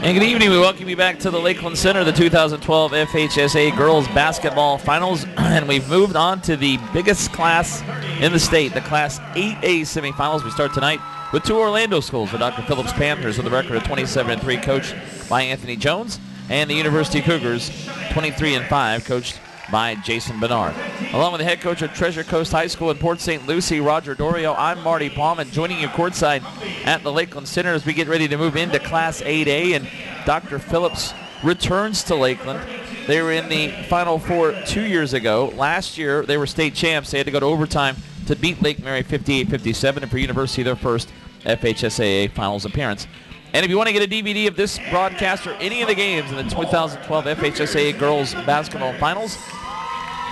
And good evening. We welcome you back to the Lakeland Center, the 2012 FHSAA Girls Basketball Finals. And we've moved on to the biggest class in the state, the Class 8A semifinals. We start tonight with two Orlando schools, the Dr. Phillips Panthers with a record of 27-3, coached by Anthony Jones, and the University Cougars, 23-5, coached by Jason Bernard. Along with the head coach of Treasure Coast High School in Port St. Lucie, Roger Dorio, I'm Marty Palm, joining you courtside at the Lakeland Center as we get ready to move into Class 8A, and Dr. Phillips returns to Lakeland. They were in the Final Four 2 years ago. Last year, they were state champs. They had to go to overtime to beat Lake Mary 58-57, and for University, their first FHSAA Finals appearance. And if you want to get a DVD of this broadcast or any of the games in the 2012 FHSAA Girls Basketball Finals,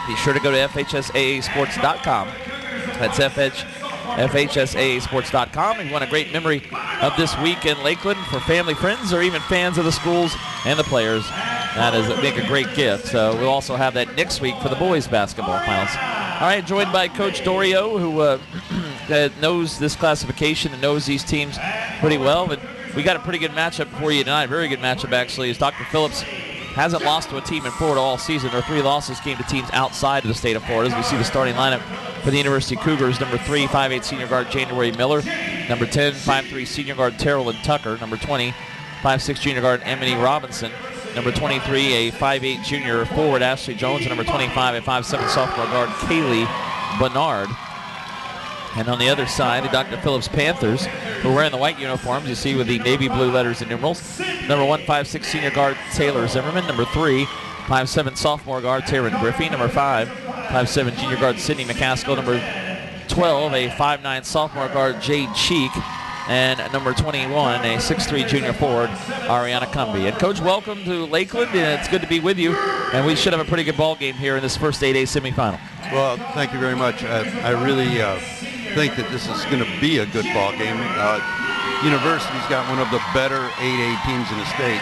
be sure to go to FHSAAsports.com. That's FHSAAsports.com. If you want a great memory of this week in Lakeland for family, friends, or even fans of the schools and the players, that is make a great gift. So we'll also have that next week for the boys basketball finals. All right, joined by Coach Dorio, who knows this classification and knows these teams pretty well. And we got a pretty good matchup for you tonight. Very good matchup, actually, as Dr. Phillips hasn't lost to a team in Florida all season. Their 3 losses came to teams outside of the state of Florida. As we see the starting lineup for the University Cougars: number 3, 5'8" senior guard January Miller; number 10, 5'3" senior guard Terrell Tucker; number 20, 5'6" junior guard Emily Robinson; number 23, a 5'8" junior forward Ashley Jones; and number 25, a 5'7" sophomore guard Kaylee Bernard. And on the other side, the Dr. Phillips Panthers, who are wearing the white uniforms, you see with the navy blue letters and numerals. Number 1, 5'6" senior guard Taylor Zimmerman. Number 3, 5'7" sophomore guard Taryn Griffey. Number 5, 5'7" junior guard Sydney McCaskill. Number 12, a 5'9" sophomore guard Jade Cheek. And number 21, a 6'3" junior forward Ariana Cumby. And Coach, welcome to Lakeland. It's good to be with you. And we should have a pretty good ball game here in this first 8A semifinal. Well, thank you very much. I really think that this is going to be a good ball game. University's got one of the better 8A teams in the state.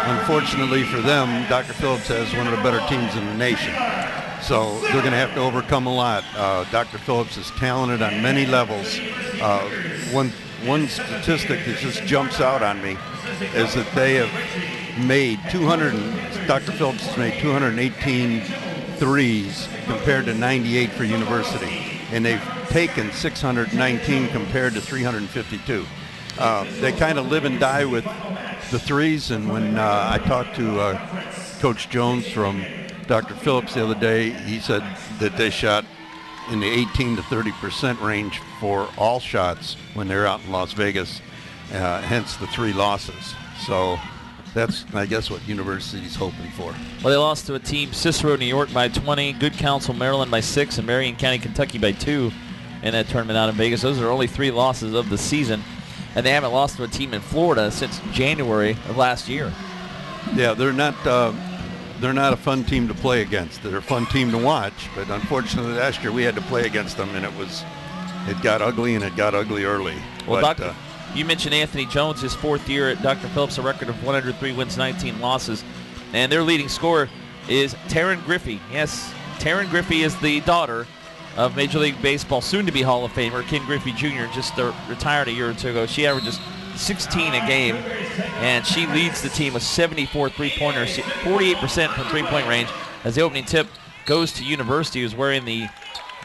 Unfortunately for them, Dr. Phillips has one of the better teams in the nation. So they're going to have to overcome a lot. Dr. Phillips is talented on many levels. One statistic that just jumps out on me is that they have made Dr. Phillips has made 218 threes compared to 98 for University. And they've taken 619 compared to 352. They kind of live and die with the threes, and when I talked to Coach Jones from Dr. Phillips the other day, he said that they shot in the 18 to 30% range for all shots when they're out in Las Vegas, hence the 3 losses. So that's, I guess, what University's hoping for. Well, they lost to a team, Cicero, New York, by 20, Good Counsel, Maryland by 6, and Marion County, Kentucky by 2 in that tournament out in Vegas. Those are only 3 losses of the season, and they haven't lost to a team in Florida since January of last year. Yeah, they're not a fun team to play against. They're a fun team to watch, but unfortunately last year we had to play against them, and it got ugly, and it got ugly early. Well, Doctor, you mentioned Anthony Jones, his 4th year at Dr. Phillips, a record of 103 wins, 19 losses. And their leading scorer is Taryn Griffey. Yes, Taryn Griffey is the daughter of Major League Baseball, soon-to-be Hall of Famer Ken Griffey Jr., just retired a year or 2 ago. She averages 16 a game, and she leads the team with 74 three-pointers, 48% from three-point range, as the opening tip goes to University, who's wearing the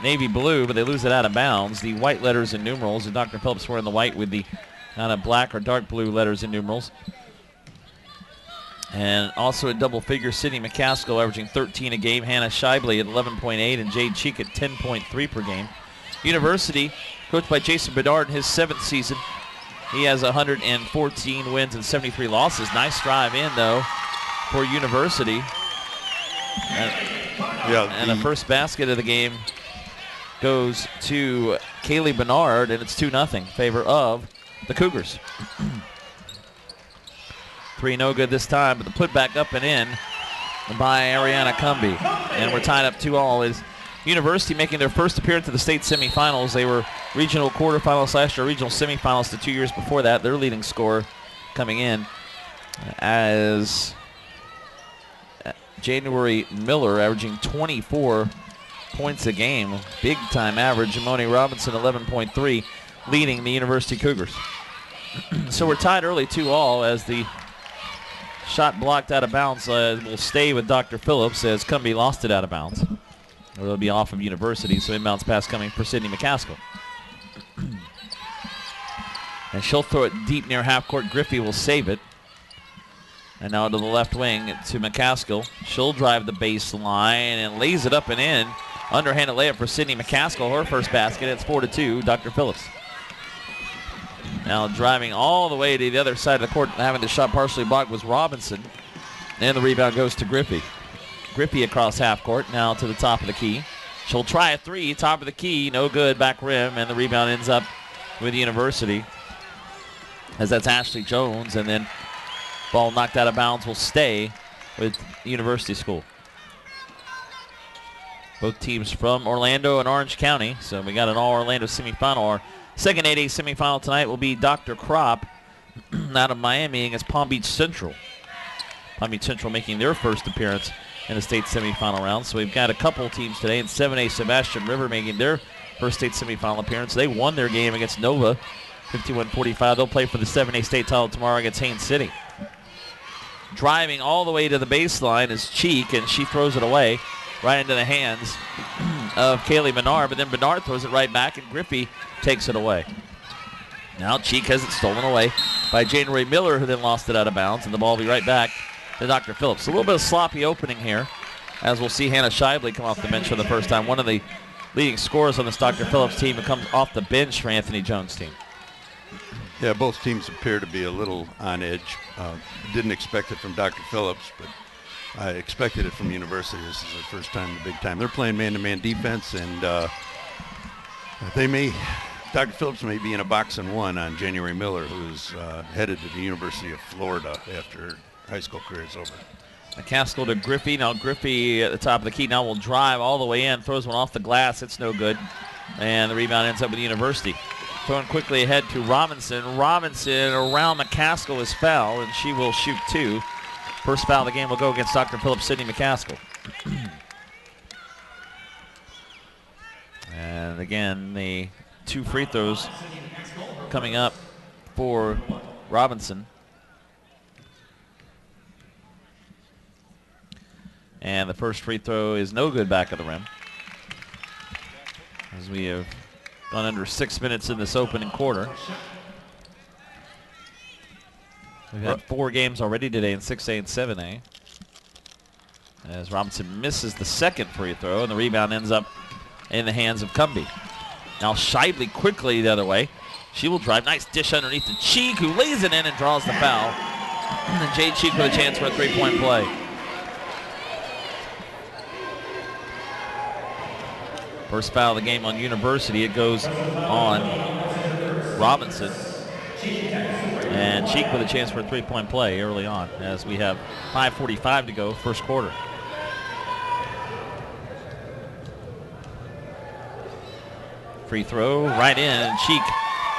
navy blue, but they lose it out of bounds. The white letters and numerals, and Dr. Phillips wearing the white with the kind of black or dark blue letters and numerals. And also in double figures, Sydney McCaskill averaging 13 a game, Hannah Shibley at 11.8, and Jade Cheek at 10.3 per game. University, coached by Jason Bedard in his 7th season, he has 114 wins and 73 losses. Nice drive in, though, for University. And the first basket of the game goes to Kaylee Bernard, and it's 2-0 in favor of the Cougars. 3 no good this time, but the putback up and in by Ariana Cumby. And we're tied up 2-all. Is University making their first appearance at the state semifinals. They were regional quarterfinals last year, regional semifinals the 2 years before that. Their leading scorer coming in as January Miller, averaging 24 points a game. Big time average. Moni Robinson, 11.3, leading the University Cougars. So we're tied early 2-all as the shot blocked out of bounds will stay with Dr. Phillips as Cumbie lost it out of bounds. It'll be off of University, so inbounds pass coming for Sydney McCaskill. And she'll throw it deep near half court. Griffey will save it. And now to the left wing to McCaskill. She'll drive the baseline and lays it up and in. Underhanded layup for Sydney McCaskill. Her first basket. It's 4-2. Dr. Phillips. Now driving all the way to the other side of the court, having the shot partially blocked was Robinson. And the rebound goes to Griffey. Griffey across half court. Now to the top of the key. She'll try a three. Top of the key. No good. Back rim. And the rebound ends up with University. As that's Ashley Jones. And then ball knocked out of bounds will stay with University School. Both teams from Orlando and Orange County. So we got an all-Orlando semifinal. Our second 8A semifinal tonight will be Dr. Kropp out of Miami against Palm Beach Central. Palm Beach Central making their first appearance in the state semifinal round. So we've got a couple teams today. In 7A, Sebastian River making their first state semifinal appearance. They won their game against Nova, 51-45. They'll play for the 7A state title tomorrow against Haines City. Driving all the way to the baseline is Cheek, and she throws it away right into the hands of Kaylee Bernard, but then Bernard throws it right back, and Griffey takes it away. Now Cheek has it stolen away by January Miller, who then lost it out of bounds, and the ball will be right back to Dr. Phillips. A little bit of sloppy opening here, as we'll see Hannah Shibley come off the bench for the first time. One of the leading scorers on this Dr. Phillips team who comes off the bench for Anthony Jones' team. Yeah, both teams appear to be a little on edge. Didn't expect it from Dr. Phillips, but I expected it from University. This is the first time, the big time. They're playing man-to-man defense, and Dr. Phillips may be in a box and one on January Miller, who's headed to the University of Florida after her high school career is over. McCaskill to Griffey. Now Griffey at the top of the key now will drive all the way in, throws one off the glass. It's no good, and the rebound ends up with University. Throwing quickly ahead to Robinson. Robinson around McCaskill is fouled, and she will shoot two. First foul of the game will go against Dr. Phillips, Sydney McCaskill. And again, the two free throws coming up for Robinson. And the first free throw is no good back of the rim, as we have gone under 6 minutes in this opening quarter. We've had 4 games already today in 6A and 7A. As Robinson misses the second free throw, and the rebound ends up in the hands of Cumbie. Now Shibley quickly the other way. She will drive. Nice dish underneath to Cheek, who lays it in and draws the foul. And then Jade Cheek with a chance for a three-point play. First foul of the game on University. It goes on Robinson. And Cheek with a chance for a three-point play early on, as we have 5:45 to go, first quarter. Free throw right in, and Cheek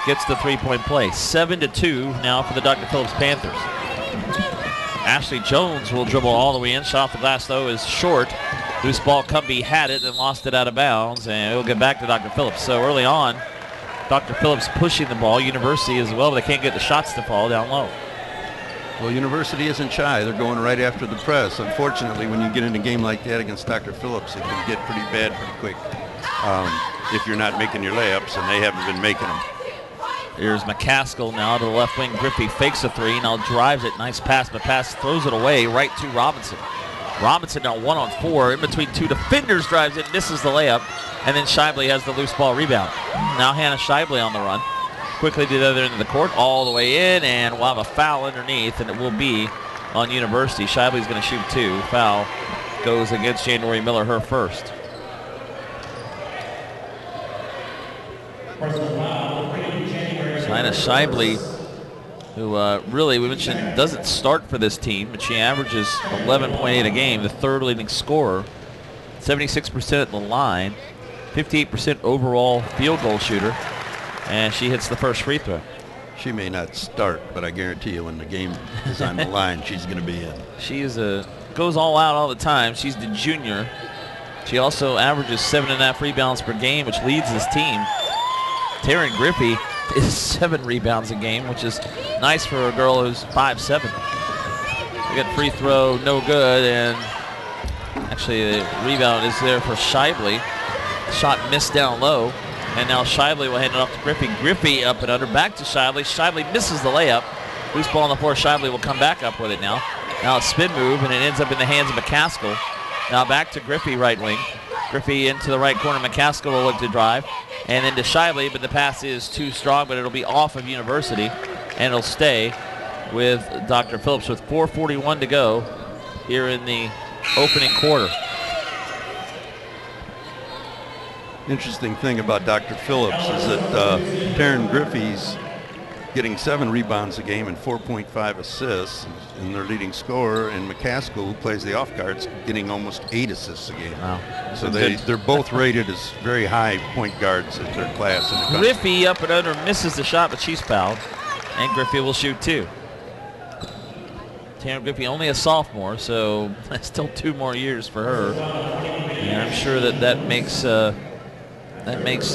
gets the three-point play. 7-2 now for the Dr. Phillips Panthers. Ashley Jones will dribble all the way in. Shot off the glass, though, is short. Loose ball, Cumbie had it and lost it out of bounds, and it'll get back to Dr. Phillips. So early on, Dr. Phillips pushing the ball. University as well, but they can't get the shots to fall down low. Well, University isn't shy. They're going right after the press. Unfortunately, when you get in a game like that against Dr. Phillips, it can get pretty bad pretty quick if you're not making your layups, and they haven't been making them. Here's McCaskill now to the left wing. Griffey fakes a three, now drives it. Nice pass, but pass throws it away right to Robinson. Robinson now 1-on-4, in between two defenders, drives it, misses the layup, and then Shibley has the loose ball rebound. Now Hannah Shibley on the run. Quickly to the other end of the court, all the way in, and we'll have a foul underneath, and it will be on University. Shibley's going to shoot two. Foul goes against January Miller, her first. Hannah Shibley, who really, we mentioned, doesn't start for this team, but she averages 11.8 a game, the third leading scorer, 76% at the line, 58% overall field goal shooter, and she hits the first free throw. She may not start, but I guarantee you when the game is on the line, she's going to be in. She is goes all out all the time. She's the junior. She also averages 7.5 rebounds per game, which leads this team. Taryn Griffey is 7 rebounds a game, which is nice for a girl who's 5'7". Second free throw, no good, and actually the rebound is there for Shively. Shot missed down low, and now Shively will hand it off to Griffey. Griffey up and under, back to Shively. Shively misses the layup. Loose ball on the floor. Shively will come back up with it now. Now a spin move, and it ends up in the hands of McCaskill. Now back to Griffey, right wing. Griffey into the right corner. McCaskill will look to drive, and then to Shively, but the pass is too strong, but it'll be off of University, and it'll stay with Dr. Phillips with 4:41 to go here in the opening quarter. Interesting thing about Dr. Phillips is that Taryn Griffey's getting 7 rebounds a game and 4.5 assists, and their leading scorer, and McCaskill, who plays the off guards, getting almost 8 assists a game. Wow. So they're both rated as very high point guards in their class. In the country. Griffey up and under, misses the shot, but she's fouled, and Griffey will shoot 2. Taryn Griffey only a sophomore, so that's still 2 more years for her. And I'm sure that makes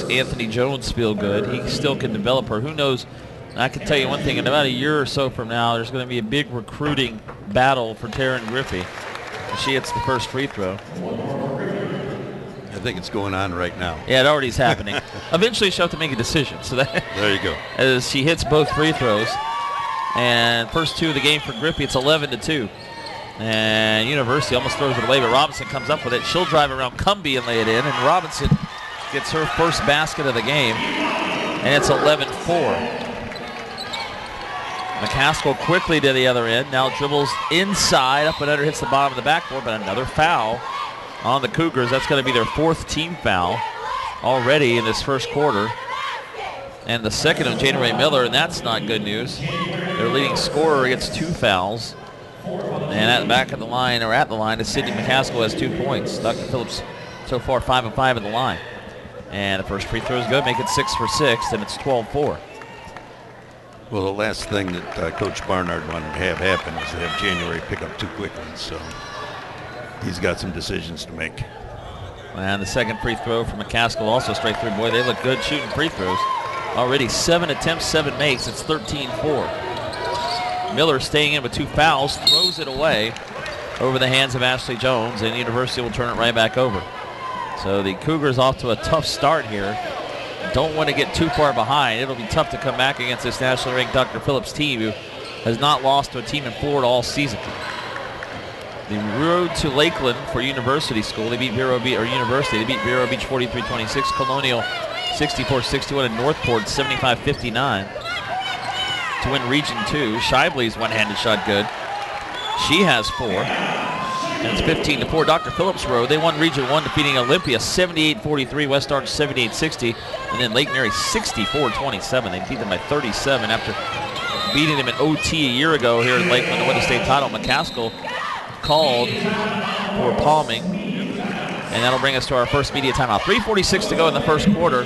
Anthony Jones feel good. He still can develop her. Who knows? I can tell you one thing, in about a year or so from now, there's going to be a big recruiting battle for Taryn Griffey. She hits the first free throw. I think it's going on right now. Yeah, it already is happening. Eventually she'll have to make a decision. So that there you go. As she hits both free throws. And first 2 of the game for Griffey, it's 11-2. And University almost throws it away, but Robinson comes up with it. She'll drive around Cumbie and lay it in, and Robinson gets her first basket of the game, and it's 11-4. McCaskill quickly to the other end, now dribbles inside, up and under, hits the bottom of the backboard, but another foul on the Cougars. That's going to be their 4th team foul already in this first quarter. And the second of January Miller, and that's not good news. Their leading scorer gets 2 fouls. And at the back of the line, or at the line, is Sydney McCaskill, has 2 points. Dr. Phillips so far 5 of 5 at the line. And the first free throw is good, make it 6 for 6, and it's 12-4. Well, the last thing that Coach Barnard wanted to have happen was to have January pick up 2 quick ones. So he's got some decisions to make. And the second free throw from McCaskill also straight through. Boy, they look good shooting free throws. Already 7 attempts, 7 makes. It's 13-4. Miller staying in with 2 fouls, throws it away over the hands of Ashley Jones, and University will turn it right back over. So the Cougars off to a tough start here. Don't want to get too far behind. It'll be tough to come back against this nationally ranked Dr. Phillips team, who has not lost to a team in Florida all season. The road to Lakeland for University School. They beat University. They beat Vero Beach 43-26, Colonial 64-61, and Northport 75-59 to win Region 2. Shively's one-handed shot good. She has 4. And it's 15-4. Dr. Phillips road. They won Region 1, defeating Olympia 78-43, West Orange 78-60, and then Lake Mary 64-27. They beat them by 37 after beating them in OT a year ago here in Lakeland to win the state title. McCaskill called for palming, and that'll bring us to our first media timeout. 3:46 to go in the first quarter.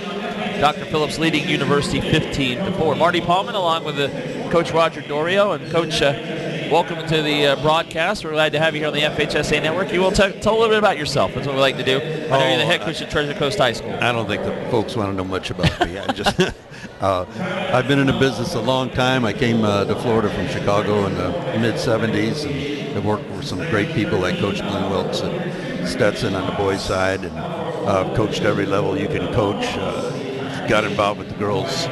Dr. Phillips leading University 15-4. Marty Paulman along with Coach Roger Dorio. And Coach, welcome to the broadcast. We're glad to have you here on the FHSAA Network. You will tell a little bit about yourself. That's what we like to do. I know you're the head coach at Treasure Coast High School. I don't think the folks want to know much about me. I've been in the business a long time. I came to Florida from Chicago in the mid-'70s, and I've worked with some great people like Coach Glenn Wilkes and Stetson on the boys' side, and coached every level you can coach. Got involved with the girls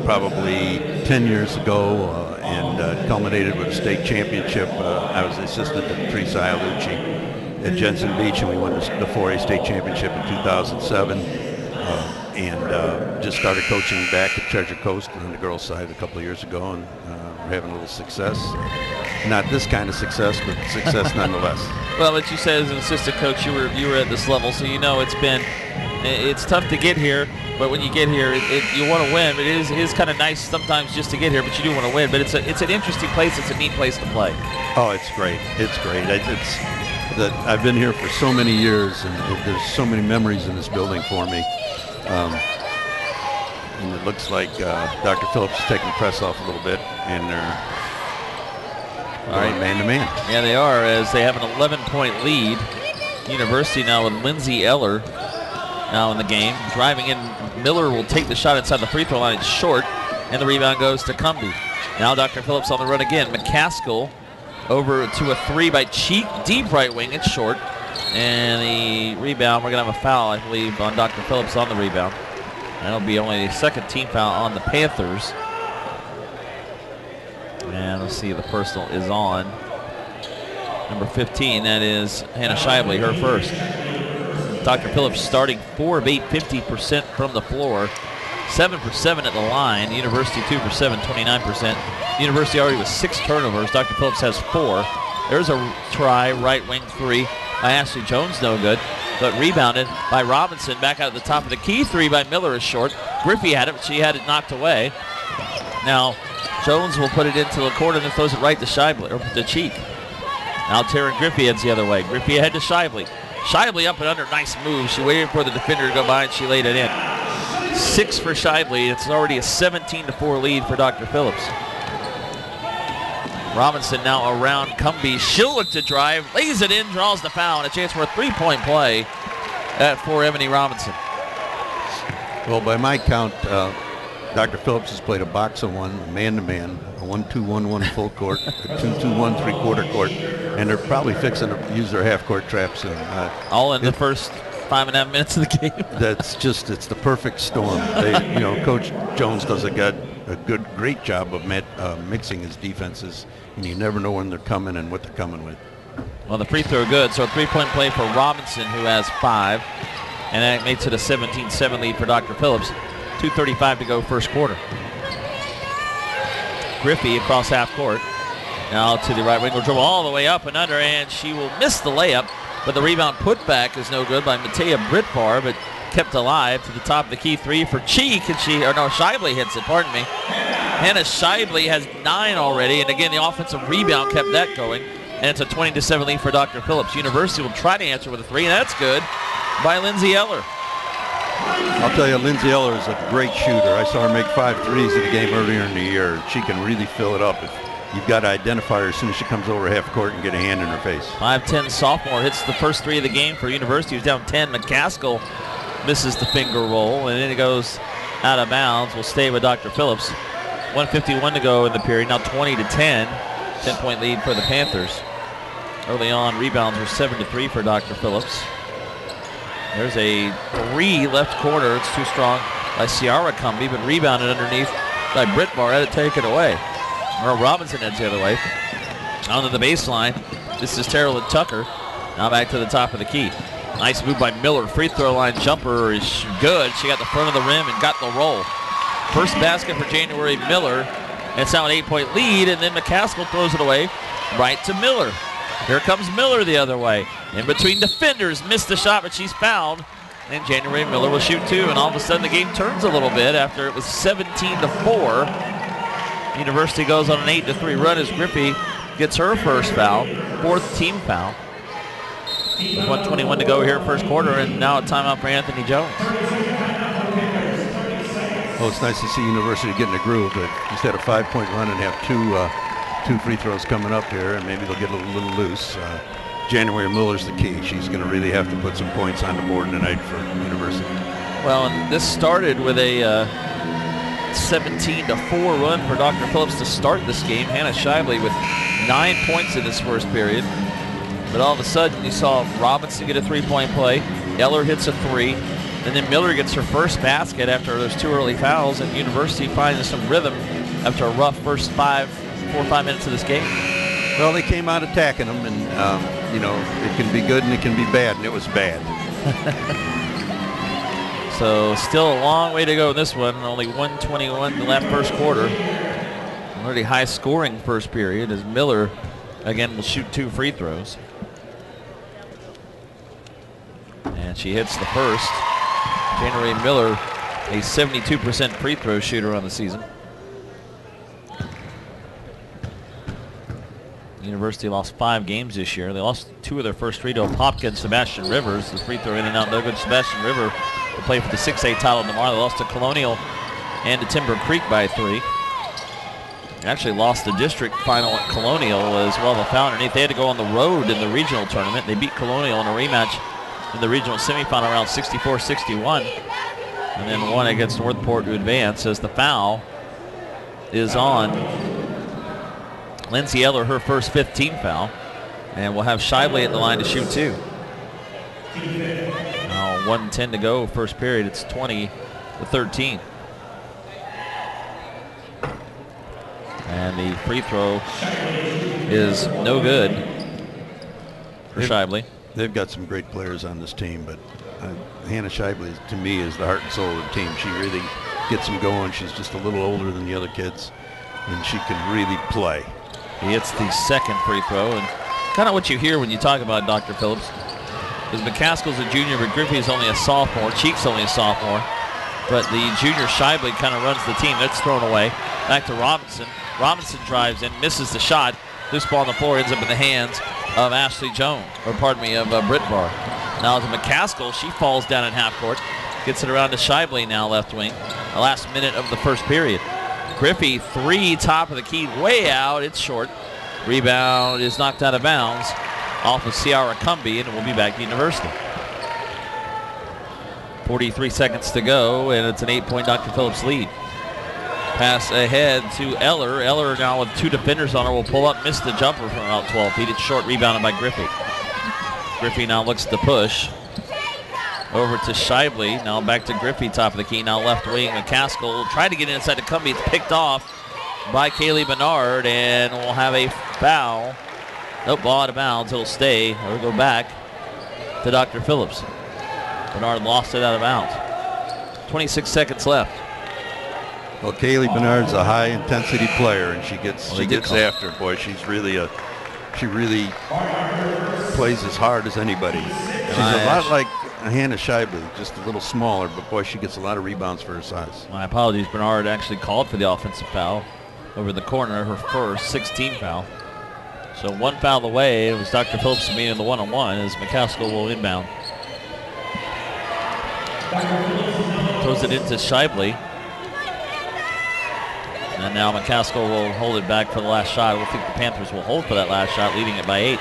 probably 10 years ago, and culminated with a state championship. I was the assistant to Teresa Iolucci at Jensen Beach, and we won the 4A state championship in 2007. And just started coaching back at Treasure Coast on the girls' side a couple of years ago, and we're having a little success. Not this kind of success, but success nonetheless. Well, but you said as an assistant coach, you were at this level, so you know it's tough to get here. But when you get here, you want to win. It is kind of nice sometimes just to get here, but you do want to win. But it's an interesting place. It's a neat place to play. Oh, it's great. It's great. It's that I've been here for so many years, and there's so many memories in this building for me. And it looks like Dr. Phillips is taking the press off a little bit, and they're going man-to-man. Yeah, they are, as they have an 11-point lead. University now with Lindsay Eller now in the game. Driving in, Miller will take the shot inside the free throw line. It's short, and the rebound goes to Cumbie. Now Dr. Phillips on the run again. McCaskill over to a 3 by Cheek, deep right wing. It's short. And the rebound, we're going to have a foul, I believe, on Dr. Phillips on the rebound. That'll be only the second team foul on the Panthers. And let's see, the personal is on number 15. That is Hannah Shively, her first. Dr. Phillips starting 4 of 8, 50% from the floor. 7 for 7 at the line. University 2 for 7, 29%. University already with 6 turnovers. Dr. Phillips has 4. There's a try, right wing 3 by Ashley Jones, no good. But rebounded by Robinson. Back out at the top of the key. 3 by Miller is short. Griffey had it, but she had it knocked away. Now Jones will put it into the corner and then throws it right to Shively, or to Cheek. Now Taryn Griffey heads the other way. Griffey ahead to Shively. Shively up and under, nice move. She waited for the defender to go by and she laid it in. 6 for Shively. It's already a 17-4 lead for Dr. Phillips. Robinson now around Cumbie. She'll look to drive, lays it in, draws the foul, and a chance for a 3-point play for Ebony Robinson. Well, by my count, Dr. Phillips has played a box of 1, a man-to-man, a 1-2-1-1 full court, a 2-2-1 three-quarter court, and they're probably fixing to use their half-court traps. All in the first 5.5 minutes of the game. That's just, it's the perfect storm. Coach Jones does a great job of mixing his defenses, and you never know when they're coming and what they're coming with. Well, the free throw good, so a 3-point play for Robinson, who has 5, and that makes it a 17-7 lead for Dr. Phillips. 2:35 to go first quarter. Griffey across half court. Now to the right wing, will dribble all the way up and under, and she will miss the layup, but the rebound putback is no good by Matea Britvar, but kept alive to the top of the key 3 for Cheek, and Shively hits it, pardon me. Hannah Shively has 9 already, and again the offensive rebound kept that going, and it's a 20-7 lead for Dr. Phillips. University will try to answer with a 3, and that's good by Lindsay Eller. I'll tell you, Lindsay Eller is a great shooter. I saw her make 5 threes in the game earlier in the year. She can really fill it up if you've got to identify her as soon as she comes over half court and get a hand in her face. 5'10" sophomore hits the first 3 of the game for University. Who's down 10. McCaskill misses the finger roll, and then it goes out of bounds. Will stay with Dr. Phillips. 1:51 to go in the period. Now 20-10. 10-point lead for the Panthers. Early on, rebounds were 7-3 for Dr. Phillips. There's a 3 left corner. It's too strong by Ciara Cumbie, but rebounded underneath by Britvar. Had it taken away. Earl Robinson heads the other way. Onto the baseline. This is Terrell Tucker. Now back to the top of the key. Nice move by Miller. Free throw line jumper is good. She got the front of the rim and got the roll. First basket for January Miller. It's now an 8-point lead, and then McCaskill throws it away right to Miller. Here comes Miller the other way. In between defenders, missed the shot, but she's fouled. And January Miller will shoot 2, and all of a sudden the game turns a little bit after it was 17-4. University goes on an 8-3 run as Griffey gets her first foul, 4th team foul. 1:21 to go here first quarter, and now a timeout for Anthony Jones. Well, it's nice to see University getting a groove, but just had a 5-point run and have 2 free throws coming up here, and maybe they'll get a little loose. January Miller's the key. She's going to really have to put some points on the board tonight for University. Well, and this started with a 17-4 run for Dr. Phillips to start this game. Hannah Shively with 9 points in this first period. But all of a sudden, you saw Robinson get a 3-point play. Eller hits a 3. And then Miller gets her first basket after those 2 early fouls. And University finds some rhythm after a rough first 4 or 5 minutes of this game. Well, they came out attacking them, and, it can be good and it can be bad, and it was bad. So still a long way to go in this one. Only 1:21 left first quarter. Already high scoring first period as Miller, again, will shoot 2 free throws. And she hits the first. January Miller, a 72% free throw shooter on the season. University lost 5 games this year. They lost 2 of their first 3 to Hopkins, Sebastian Rivers. The free throw in and out, no good. Sebastian River will play for the 6A title tomorrow. They lost to Colonial and to Timber Creek by 3. They actually lost the district final at Colonial as well. The foul underneath. They had to go on the road in the regional tournament. They beat Colonial in a rematch in the regional semifinal around 64-61. And then won against Northport to advance as the foul is on Lindsay Eller, her first 15 foul. And we'll have Shively at the line to shoot 2. Now 1:10 to go, first period. It's 20-13. And the free throw is no good for Shively. They've got some great players on this team, but Hannah Shively, to me, is the heart and soul of the team. She really gets them going. She's just a little older than the other kids, and she can really play. He hits the second free throw, and kind of what you hear when you talk about Dr. Phillips is McCaskill's a junior, but Griffey's only a sophomore. Cheek's only a sophomore, but the junior Shively kind of runs the team. That's thrown away. Back to Robinson. Robinson drives in, misses the shot. Loose ball on the floor ends up in the hands of Ashley Jones, or pardon me, of Britvar. Now to McCaskill, she falls down in half court. Gets it around to Shively now, left wing. The last minute of the first period. Griffey, 3, top of the key, way out. It's short. Rebound is knocked out of bounds off of Ciara Cumbie, and it will be back to University. 43 seconds to go, and it's an 8-point Dr. Phillips lead. Pass ahead to Eller. Eller now with 2 defenders on her will pull up, miss the jumper from about 12 feet. It's short, rebounded by Griffey. Griffey now looks to push. Over to Shively. Now back to Griffey, top of the key. Now left wing. McCaskill tried to get inside to Cumbie. It's picked off by Kaylee Bernard, and we'll have a foul. Nope, ball out of bounds. It'll stay or go back to Dr. Phillips. Bernard lost it out of bounds. 26 seconds left. Well, Kaylee Bernard's a high-intensity player, and she gets after it. Boy, she really plays as hard as anybody. She's a lot like Hannah Shively, just a little smaller, but boy, she gets a lot of rebounds for her size. My apologies. Bernard actually called for the offensive foul over the corner, her first 16 foul. So 1 foul away. It was Dr. Phillips being in the one-on-one as McCaskill will inbound. Throws it into Shively. And now McCaskill will hold it back for the last shot. I think the Panthers will hold for that last shot, leading it by 8.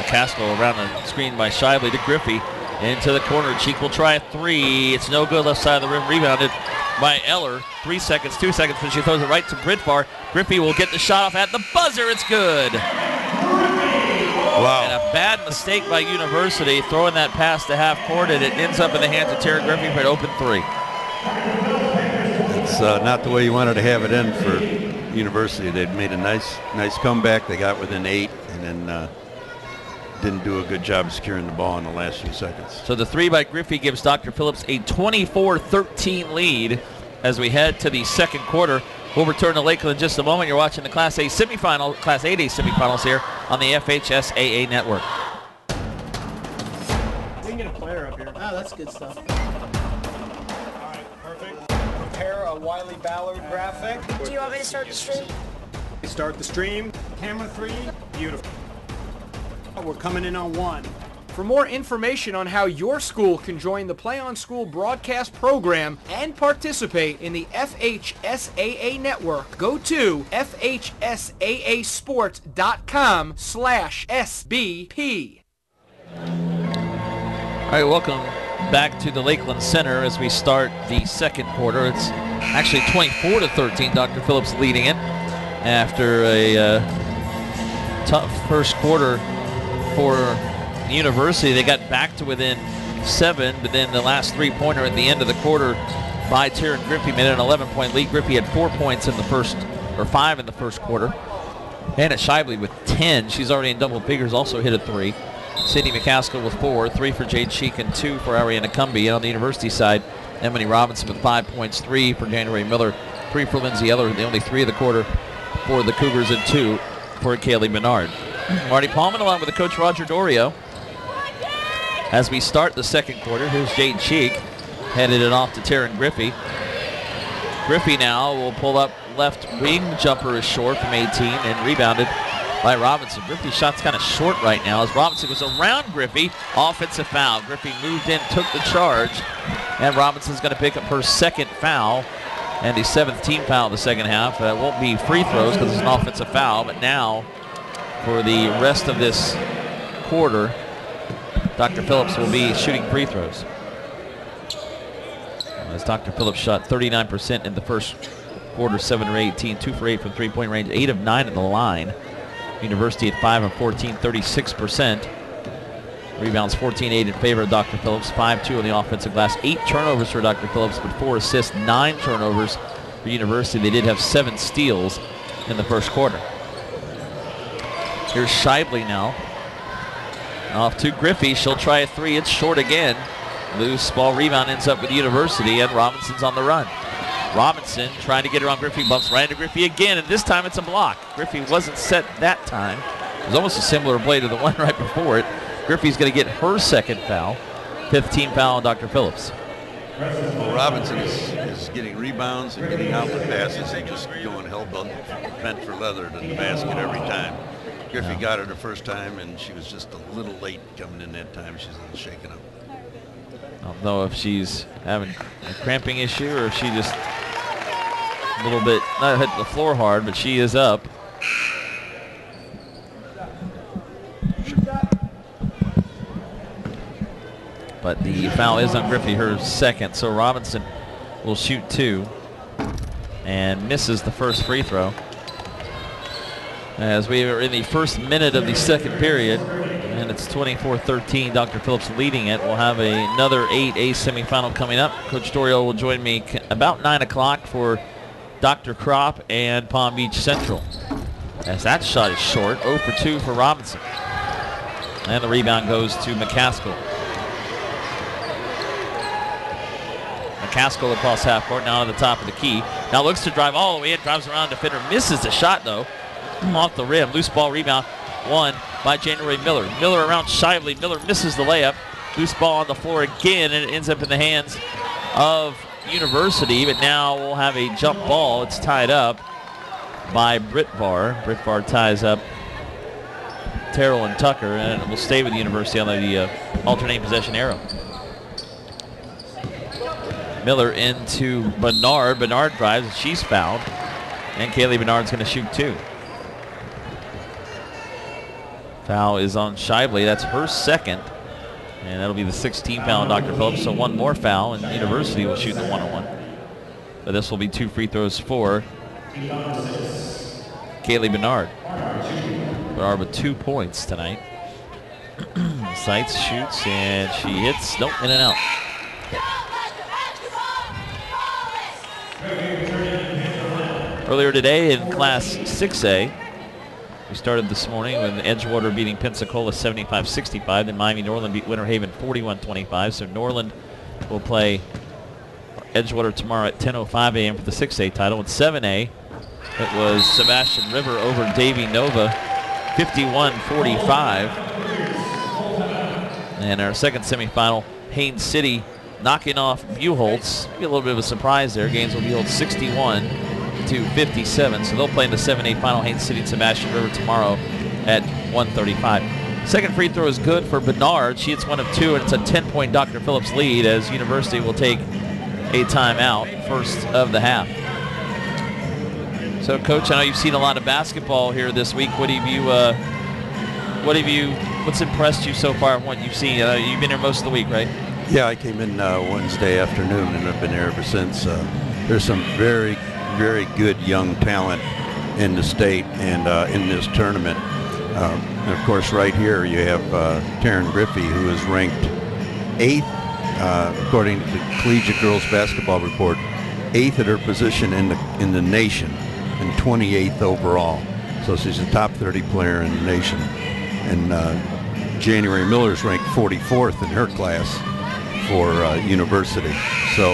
McCaskill around the screen by Shively to Griffey. Into the corner. Cheek will try a 3. It's no good. Left side of the rim. Rebounded by Eller. 3 seconds, 2 seconds, but she throws it right to Britvar. Griffey will get the shot off at the buzzer. It's good. Wow. And a bad mistake by University throwing that pass to half court, and it ends up in the hands of Tara Griffey for an open 3. It's not the way you wanted to have it end for University. They'd made a nice comeback. They got within 8 and then didn't do a good job of securing the ball in the last few seconds. So the 3 by Griffey gives Dr. Phillips a 24-13 lead as we head to the second quarter. We'll return to Lakeland in just a moment. You're watching the Class A semifinal, Class 8A semifinals here on the FHSAA network. We can get a player up here. Oh, that's good stuff. All right, perfect. Prepare a Wiley Ballard graphic. Do you want me to start the stream? Start the stream. Camera 3. Beautiful. We're coming in on 1. For more information on how your school can join the Play on School broadcast program and participate in the FHSAA network, go to FHSAAsports.com/SBP. All right, welcome back to the Lakeland Center as we start the second quarter. It's actually 24-13. Dr. Phillips leading it after a tough first quarter for University. They got back to within 7, but then the last 3-pointer at the end of the quarter by Taryn Griffey made an 11-point lead. Griffey had 4 points in the first, or 5 in the first quarter. Hannah Shively with 10. She's already in double figures, also hit a 3. Sydney McCaskill with 4, 3 for Jade Cheek and 2 for Ariana Cumbie. And on the University side, Emily Robinson with 5 points, 3 for January Miller, 3 for Lindsay Eller, the only 3 of the quarter for the Cougars and 2 for Kaylee Bernard. Marty Palman along with the coach Roger Dorio. As we start the second quarter, here's Jade Cheek, headed it off to Taryn Griffey. Griffey now will pull up left wing. Jumper is short from 18 and rebounded by Robinson. Griffey's shot's kind of short right now as Robinson was around Griffey. Offensive foul. Griffey moved in, took the charge, and Robinson's going to pick up her second foul and the 7th team foul in the second half. It won't be free throws because it's an offensive foul, but now for the rest of this quarter, Dr. Phillips will be shooting free throws. As Dr. Phillips shot 39% in the first quarter, 7 of 18, 2 for 8 from three-point range, 8 of 9 at the line. University at 5 of 14, 36%. Rebounds 14-8 in favor of Dr. Phillips, 5-2 on the offensive glass. 8 turnovers for Dr. Phillips, but 4 assists, 9 turnovers for University. They did have 7 steals in the first quarter. Here's Shively now. Off to Griffey. She'll try a 3. It's short again. Loose ball rebound ends up with University, and Robinson's on the run. Robinson trying to get her on Griffey, bumps right into Griffey again, and this time it's a block. Griffey wasn't set that time. It was almost a similar play to the one right before it. Griffey's going to get her second foul. 5th team foul on Dr. Phillips. Well, Robinson is getting rebounds and getting outlet passes and just going hell-bent for leather to the basket every time. Griffey got her the first time, and she was just a little late coming in that time. She's a little shaken up. I don't know if she's having a cramping issue or if she just a little bit, not hit the floor hard, but she is up. But the foul is on Griffey, her second, so Robinson will shoot 2 and misses the first free throw. As we are in the first minute of the second period, and it's 24-13, Dr. Phillips leading it. We'll have another 8A semifinal coming up. Coach Dorio will join me about 9 o'clock for Dr. Kropp and Palm Beach Central. As that shot is short, 0 for 2 for Robinson. And the rebound goes to McCaskill. McCaskill across half court, now to the top of the key. Now looks to drive all the way in, drives around defender, misses the shot though. Off the rim, loose ball rebound, won by January Miller. Miller around Shively, Miller misses the layup. Loose ball on the floor again, and it ends up in the hands of University, but now we'll have a jump ball. It's tied up by Britvar. Britvar ties up Terrell and Tucker, and it will stay with University on the alternating possession arrow. Miller into Bernard. Bernard drives, and she's fouled. And Kaylee Bernard's going to shoot 2. Foul is on Shively. That's her second. And that'll be the 6th team foul on Dr. Phillips. So 1 more foul, and University will shoot the 1-on-1. But this will be 2 free throws for Kaylee Bernard. Bernard with 2 points tonight. Sights, shoots, and she hits. Nope, in and out. Earlier today in Class 6A, we started this morning with Edgewater beating Pensacola 75-65. Then Miami Norland beat Winter Haven 41-25. So Norland will play Edgewater tomorrow at 10:05 a.m. for the 6A title. In 7A, it was Sebastian River over Davie Nova 51-45. And our second semifinal, Haines City knocking off Buchholz. Be a little bit of a surprise there. Gainesville Buchholz 61-57. So they'll play in the 7A final, Haines City and Sebastian River tomorrow at 1:35. Second free throw is good for Bernard. She hits 1 of 2, and it's a 10-point Dr. Phillips lead as University will take a timeout, first of the half. So, Coach, I know you've seen a lot of basketball here this week. What's impressed you so far in what you've seen? You've been here most of the week, right? Yeah, I came in Wednesday afternoon, and I've been here ever since. There's some very, very good young talent in the state and in this tournament. And of course, right here you have Taryn Griffey, who is ranked 8th, according to the Collegiate Girls Basketball Report, 8th at her position in the nation, and 28th overall. So she's a top 30 player in the nation. And January Miller's ranked 44th in her class for University. So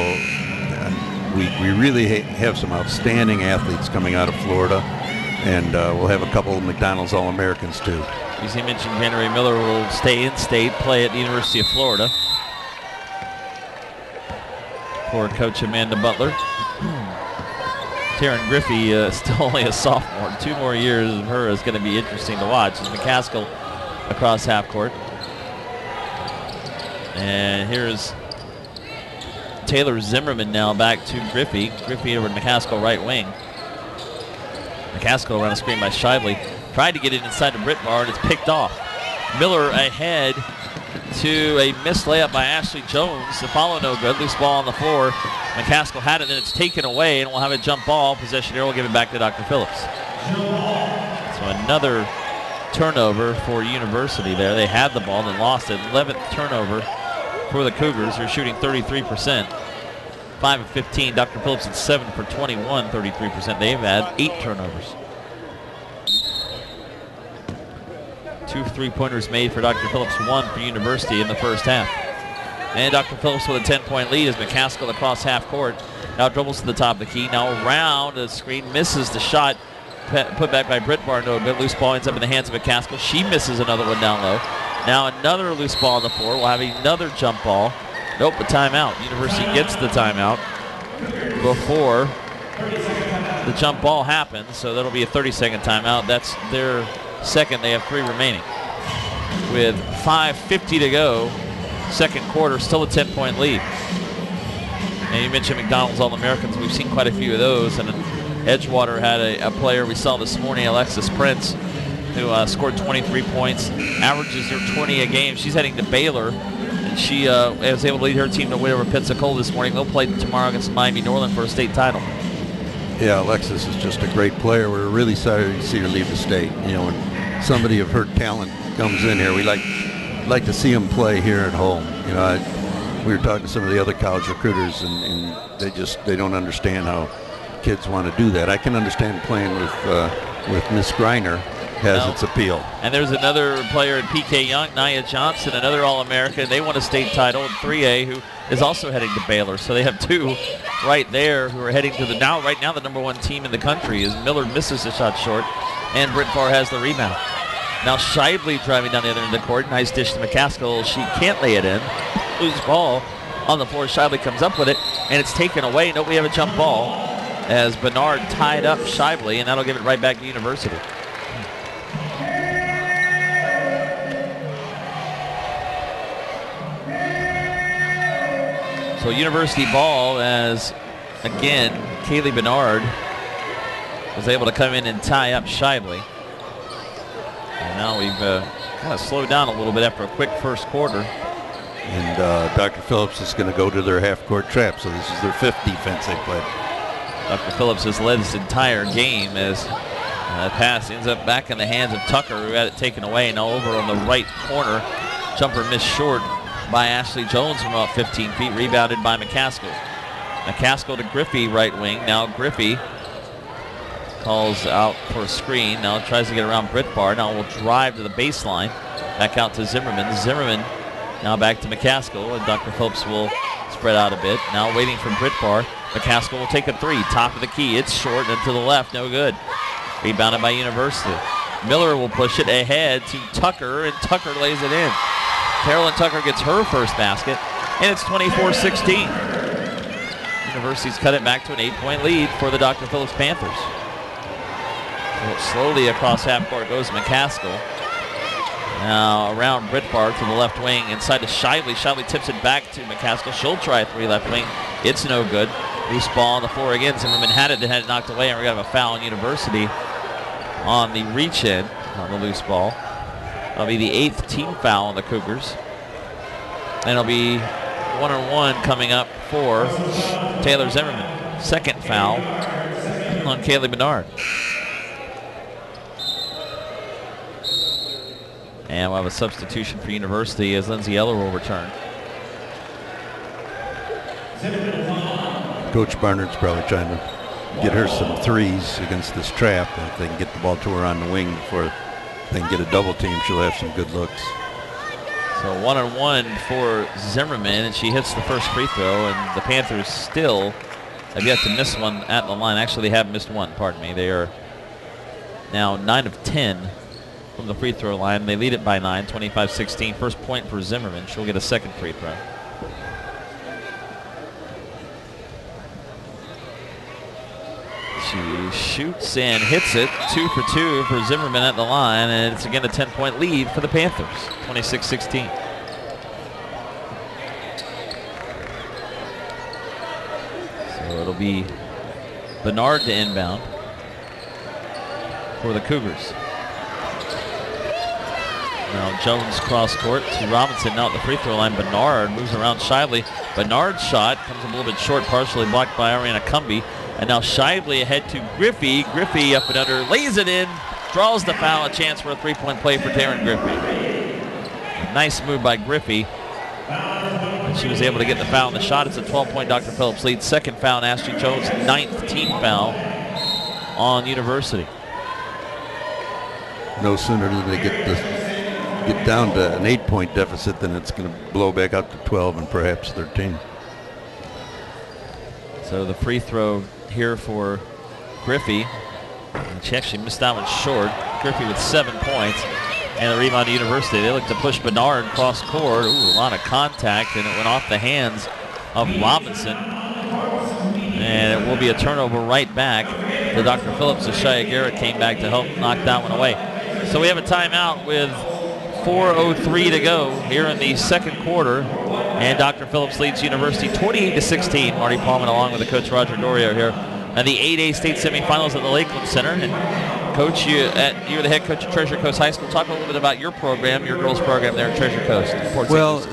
we really have some outstanding athletes coming out of Florida, and we'll have a couple of McDonald's All-Americans too. As you mentioned, January Miller will stay in state, play at the University of Florida. For Coach Amanda Butler. Taryn Griffey still only a sophomore. 2 more years of her is going to be interesting to watch. As McCaskill across half court. And here's Taylor Zimmerman now back to Griffey. Griffey over to McCaskill right wing. McCaskill around a screen by Shively. Tried to get it inside to Britvar, and it's picked off. Miller ahead to a missed layup by Ashley Jones. The follow no good. Loose ball on the floor. McCaskill had it, and it's taken away, and we'll have a jump ball. Possession here will give it back to Dr. Phillips. So another turnover for University there. They had the ball and lost it. 11th turnover for the Cougars. They're shooting 33%. 5 of 15. Dr. Phillips at 7 for 21, 33%. They've had 8 turnovers. 2 3-pointers made for Dr. Phillips, 1 for University in the first half. And Dr. Phillips with a 10-point lead as McCaskill across half court. Now dribbles to the top of the key. Now around the screen, misses the shot. Put back by Britt Barno. A bit loose ball ends up in the hands of McCaskill. She misses another one down low. Now another loose ball on the floor. We'll have another jump ball. Nope, a timeout. University gets the timeout before the jump ball happens, so that'll be a 30-second timeout. That's their second. They have 3 remaining. With 5:50 to go, second quarter, still a 10-point lead. And you mentioned McDonald's All-Americans. We've seen quite a few of those, and Edgewater had a player we saw this morning, Alexis Prince, who scored 23 points, averages her 20 a game. She's heading to Baylor. She was able to lead her team to win over Pensacola this morning. They'll play tomorrow against Miami Norland for a state title. Yeah, Alexis is just a great player. We're really sorry to see her leave the state. You know, when somebody of her talent comes in here, we like to see them play here at home. You know, we were talking to some of the other college recruiters, and they don't understand how kids want to do that. I can understand playing with Miss Griner. Has its appeal. And there's another player in PK Young, Nia Johnson, another All-American. They won a state title in 3A, who is also heading to Baylor. So they have 2 right there who are heading to right now the number 1 team in the country. As Miller misses the shot short, and Britt Barr has the rebound. Now Shively driving down the other end of the court. Nice dish to McCaskill. She can't lay it in. Loose ball on the floor. Shively comes up with it, and it's taken away. Nope, we have a jump ball as Bernard tied up Shively, and that'll give it right back to University. So University ball as, again, Kaylee Bernard was able to come in and tie up Shively. And now we've kind of slowed down a little bit after a quick first quarter. And Dr. Phillips is going to go to their half-court trap, so this is their 5th defense they played. Dr. Phillips has led this entire game as that pass ends up back in the hands of Tucker, who had it taken away. Now over on the right corner, jumper missed short by Ashley Jones from about 15 feet, rebounded by McCaskill. McCaskill to Griffey, right wing. Now Griffey calls out for a screen. Now tries to get around Britt Barr. Now will drive to the baseline. Back out to Zimmerman. Zimmerman now back to McCaskill, and Dr. Phillips will spread out a bit. Now waiting for Britt Barr. McCaskill will take a 3. Top of the key. It's short and to the left. No good. Rebounded by University. Miller will push it ahead to Tucker, and Tucker lays it in. Carolyn Tucker gets her first basket, and it's 24-16. University's cut it back to an 8-point lead for the Dr. Phillips Panthers. Slowly across half court goes McCaskill. Now around Britt Barr to the left wing, inside to Shively. Shively tips it back to McCaskill. She'll try a 3 left wing. It's no good. Loose ball on the floor again. Zimmerman had it knocked away, and we're going to have a foul on University on the reach-in on the loose ball. That'll be the 8th team foul on the Cougars. And it'll be 1-on-1 coming up for Taylor Zimmerman. 2nd foul on Kaylee Bernard. And we'll have a substitution for University as Lindsay Eller will return. Coach Barnard's probably trying to get her some 3s against this trap. If they can get the ball to her on the wing before they can get a double team, she'll have some good looks. So 1-on-1 for Zimmerman, and she hits the first free throw, and the Panthers still have yet to miss one at the line. Actually, they have missed one, pardon me. They are now 9 of 10 from the free throw line. They lead it by 9, 25-16. First point for Zimmerman. She'll get a 2nd free throw. She shoots and hits it. 2 for 2 for Zimmerman at the line, and it's again a 10-point lead for the Panthers, 26-16. So it'll be Bernard to inbound for the Cougars. Now Jones cross court to Robinson. Now at the free throw line, Bernard moves around Shively. Bernard's shot comes a little bit short, partially blocked by Ariana Cumbie. And now Shively ahead to Griffey. Griffey up and under, lays it in, draws the foul, a chance for a three-point play for Taryn Griffey. A nice move by Griffey. And she was able to get the foul on the shot. It's a 12-point Dr. Phillips lead. Second foul on Ashley Jones, 9th team foul on University. No sooner do they get down to an 8-point deficit than it's going to blow back out to 12 and perhaps 13. So the free throw here for Griffey. And she actually missed that one short. Griffey with 7 points. And the rebound to University. They look to push Bernard cross court. Ooh, a lot of contact, and it went off the hands of Robinson. And it will be a turnover right back to Dr. Phillips as Shia Garrett came back to help knock that one away. So we have a timeout with 4:03 to go here in the second quarter. And Dr. Phillips leads University 28-16. Marty Paulman along with the coach Roger Dorio here. And the 8A state semifinals at the Lakeland Center. And Coach, you're the head coach at Treasure Coast High School. Talk a little bit about your program, your girls program there at Treasure Coast. Well,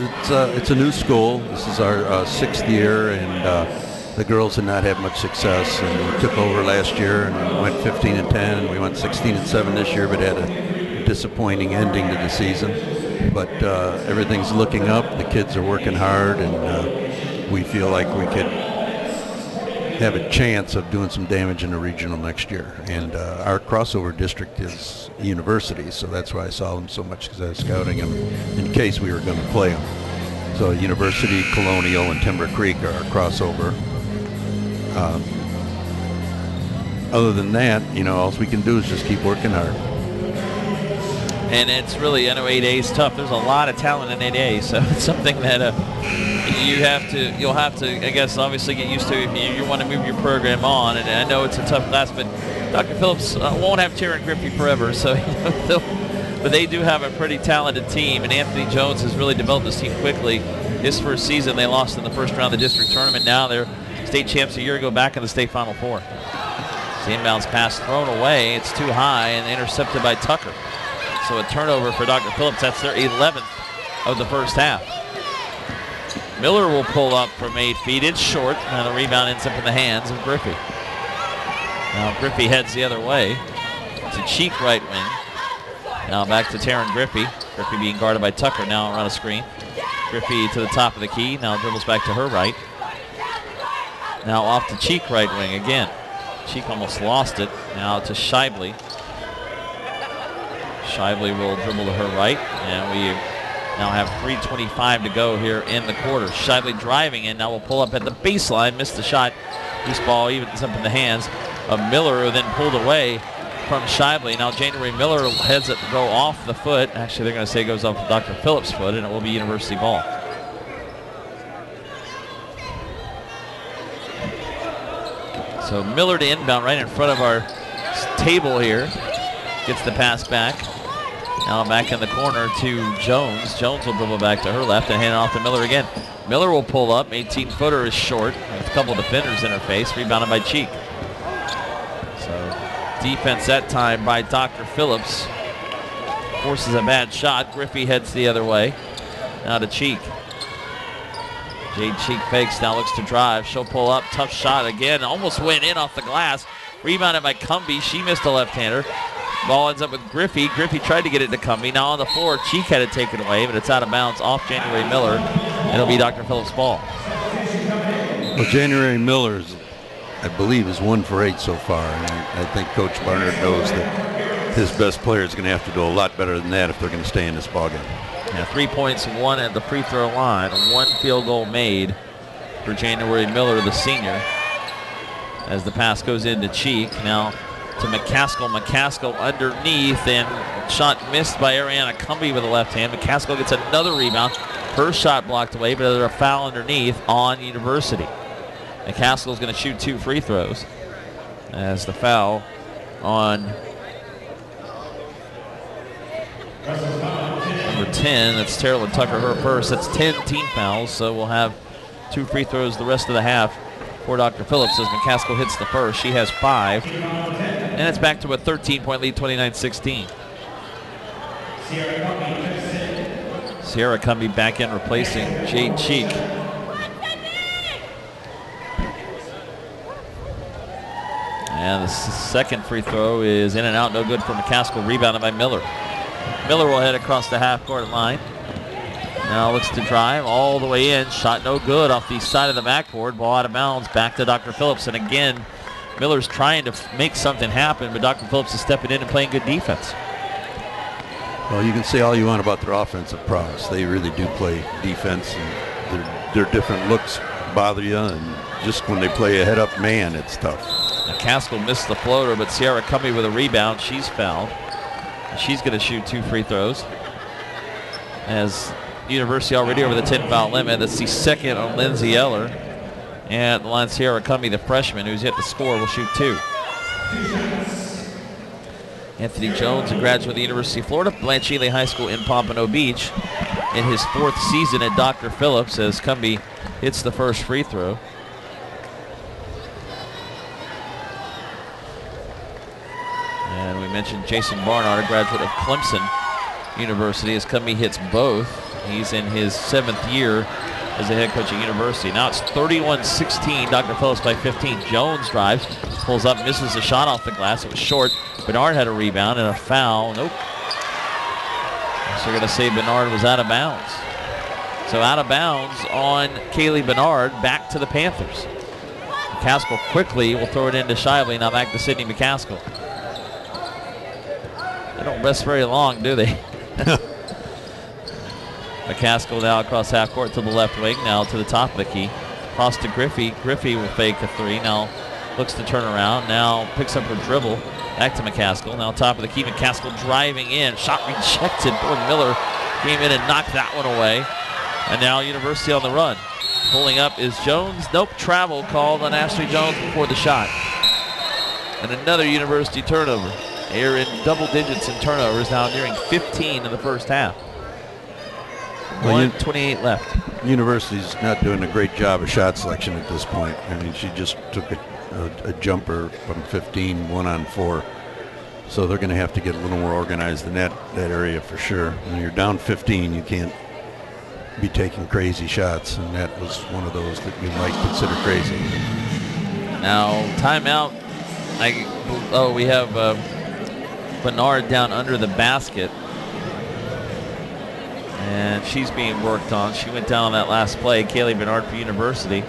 it's a new school. This is our 6th year, and the girls did not have much success. And we took over last year and went 15-10, and we went 16-7 this year, but had a disappointing ending to the season. But everything's looking up. The kids are working hard, and we feel like we could have a chance of doing some damage in the regional next year. And our crossover district is University, so that's why I saw them so much, because I was scouting them in case we were going to play them. So University, Colonial, and Timber Creek are our crossover. Other than that, all we can do is just keep working hard. And it's really, I know 8A is tough. There's a lot of talent in 8A, so it's something that you'll have to, I guess, obviously get used to if you want to move your program on. And I know it's a tough class, but Dr. Phillips won't have Taryn Griffey forever, so but they do have a pretty talented team, and Anthony Jones has really developed this team quickly. His first season, they lost in the first round of the district tournament. Now they're state champs a year ago, back in the state Final Four. The inbounds pass thrown away. It's too high and intercepted by Tucker. So a turnover for Dr. Phillips. That's their 11th of the first half. Miller will pull up from 8 feet. It's short, and the rebound ends up in the hands of Griffey. Now Griffey heads the other way to Cheek right wing. Now back to Taryn Griffey. Griffey being guarded by Tucker now around a screen. Griffey to the top of the key. Now dribbles back to her right. Now off to Cheek right wing again. Cheek almost lost it. Now to Shively. Shively will dribble to her right, and we now have 3:25 to go here in the quarter. Shively driving in, now will pull up at the baseline, missed the shot. Loose ball evens up in the hands of Miller, who then pulled away from Shively. Now January Miller heads it to go off the foot. Actually, they're going to say it goes off Dr. Phillips' foot, and it will be University ball. So Miller to inbound right in front of our table here. Gets the pass back. Now back in the corner to Jones. Jones will dribble back to her left and hand it off to Miller again. Miller will pull up. 18-footer is short. With a couple of defenders in her face. Rebounded by Cheek. So defense that time by Dr. Phillips. Forces a bad shot. Griffey heads the other way. Now to Cheek. Jade Cheek fakes, now looks to drive. She'll pull up. Tough shot again. Almost went in off the glass. Rebounded by Cumbie. She missed a left-hander. Ball ends up with Griffey. Griffey tried to get it to Cumbie. Now on the floor, Cheek had it taken away, but it's out of bounds off January Miller. It'll be Dr. Phillips' ball. Well, January Miller's, I believe, is 1 for 8 so far. And I think Coach Barnard knows that his best player is going to have to do a lot better than that if they're going to stay in this ballgame. Yeah, 3 points, 1 at the free throw line. 1 field goal made for January Miller, the senior. As the pass goes into Cheek. Now to McCaskill. McCaskill underneath, and shot missed by Ariana Cumbie with the left hand. McCaskill gets another rebound. Her shot blocked away, but there's a foul underneath on University. McCaskill's going to shoot 2 free throws as the foul on number 10. That's Terrell Tucker, her first. That's 10 team fouls, so we'll have 2 free throws the rest of the half for Dr. Phillips as McCaskill hits the first. She has 5. And it's back to a 13-point lead, 29-16. Sierra Cumbie back in replacing Jade Cheek. And the second free throw is in and out, no good for McCaskill, rebounded by Miller. Miller will head across the half-court line. Now looks to drive all the way in, shot no good off the side of the backboard, ball out of bounds, back to Dr. Phillips. And again, Miller's trying to make something happen, but Dr. Phillips is stepping in and playing good defense. Well, you can say all you want about their offensive prowess. They really do play defense, and their different looks bother you, and just when they play a head-up man, it's tough. McCaskill missed the floater, but Sierra Cumbie with a rebound. She's fouled. She's going to shoot 2 free throws. As University already over the 10-foul limit. That's the second on Lindsay Eller. And at the line, Sierra Cumbie, the freshman, who's yet to score, will shoot 2. Anthony Jones, a graduate of the University of Florida, Blanche Ely High School in Pompano Beach, in his 4th season at Dr. Phillips, as Cumbie hits the first free throw. And we mentioned Jason Barnard, a graduate of Clemson University, as Cumbie hits both. He's in his 7th year as a head coach at University. Now it's 31-16, Dr. Phillips by 15. Jones drives, pulls up, misses the shot off the glass. It was short. Bernard had a rebound and a foul. Nope. So they're going to say Bernard was out of bounds. So out of bounds on Kaylee Bernard, back to the Panthers. McCaskill quickly will throw it into Shively. Now back to Sydney McCaskill. They don't rest very long, do they? McCaskill now across half court to the left wing, now to the top of the key. Cross to Griffey. Griffey will fake a 3. Now looks to turn around. Now picks up her dribble. Back to McCaskill. Now top of the key. McCaskill driving in. Shot rejected. Boy, Miller came in and knocked that one away. And now University on the run. Pulling up is Jones. Nope, travel called on Ashley Jones before the shot. And another University turnover. They're in double digits in turnovers now, nearing 15 in the first half. 1:28 left. University's not doing a great job of shot selection at this point. I mean, she just took a jumper from 15, 1-on-4. So they're going to have to get a little more organized in that area for sure. When you're down 15, you can't be taking crazy shots, and that was one of those that you might consider crazy. Now, timeout. We have Bernard down under the basket. And she's being worked on. She went down on that last play. Kaylee Bernard for University.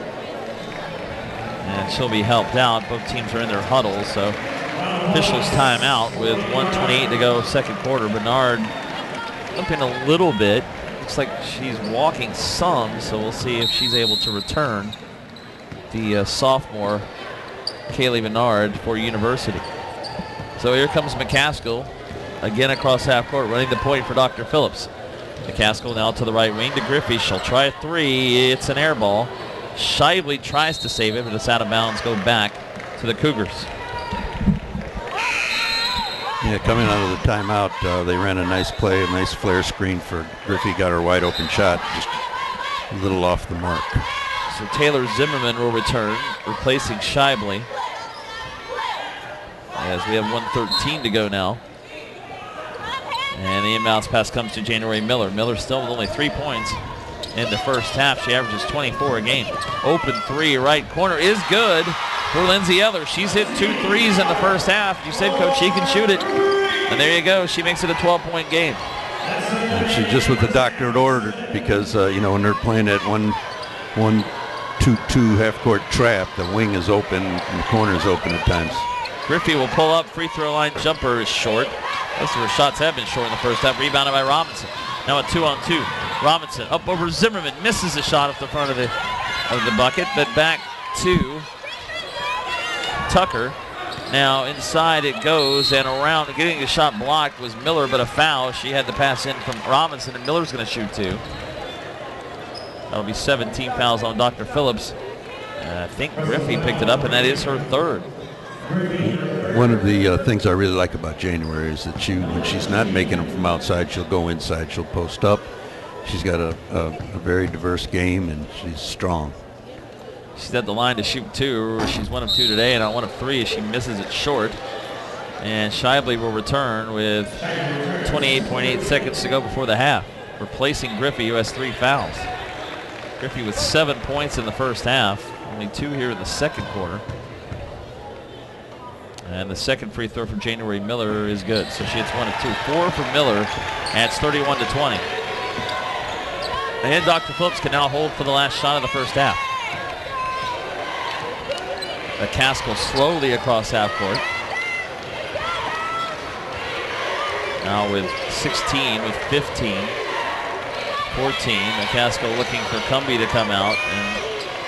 And she'll be helped out. Both teams are in their huddle, so officials timeout with 1:28 to go, second quarter. Bernard limping a little bit. Looks like she's walking some, so we'll see if she's able to return. The sophomore, Kaylee Bernard for University. So here comes McCaskill, again across half court, running the point for Dr. Phillips. McCaskill now to the right wing to Griffey. She'll try a 3. It's an air ball. Shively tries to save it, but it's out of bounds. Go back to the Cougars. Yeah, coming out of the timeout, they ran a nice play, a nice flare screen for Griffey. Got her wide open shot, just a little off the mark. So Taylor Zimmerman will return, replacing Shively. As we have 1:13 to go now. And the inbounds pass comes to January Miller. Miller still with only 3 points in the first half. She averages 24 a game. Open 3 right corner is good for Lindsay Eller. She's hit 2 threes in the first half. You said, Coach, she can shoot it. And there you go. She makes it a 12-point game. And she just with the doctorate order because, when they're playing that 1-2-2 half-court trap, the wing is open and the corner is open at times. Griffey will pull up. Free throw line jumper is short. Most of her shots have been short in the first half. Rebounded by Robinson. Now a 2-on-2. Robinson up over Zimmerman. Misses a shot at the front of the bucket, but back to Tucker. Now inside it goes, and around getting the shot blocked was Miller, but a foul. She had the pass in from Robinson, and Miller's going to shoot 2. That'll be 17 fouls on Dr. Phillips. I think Griffey picked it up, and that is her 3rd. One of the things I really like about January is that when she's not making them from outside, she'll go inside. She'll post up. She's got a very diverse game, and she's strong. She's at the line to shoot 2. She's 1 of 2 today, and on 1 of 3, she misses it short. And Shively will return with 28.8 seconds to go before the half. replacing Griffey, who has 3 fouls. Griffey with 7 points in the first half, only 2 here in the second quarter. And the second free throw from January Miller is good, so she hits 1 of 2. 4 for Miller, and it's 31-20. And Dr. Phillips can now hold for the last shot of the first half. McCaskill slowly across half court. Now with 16, with 15, 14. McCaskill looking for Cumbie to come out and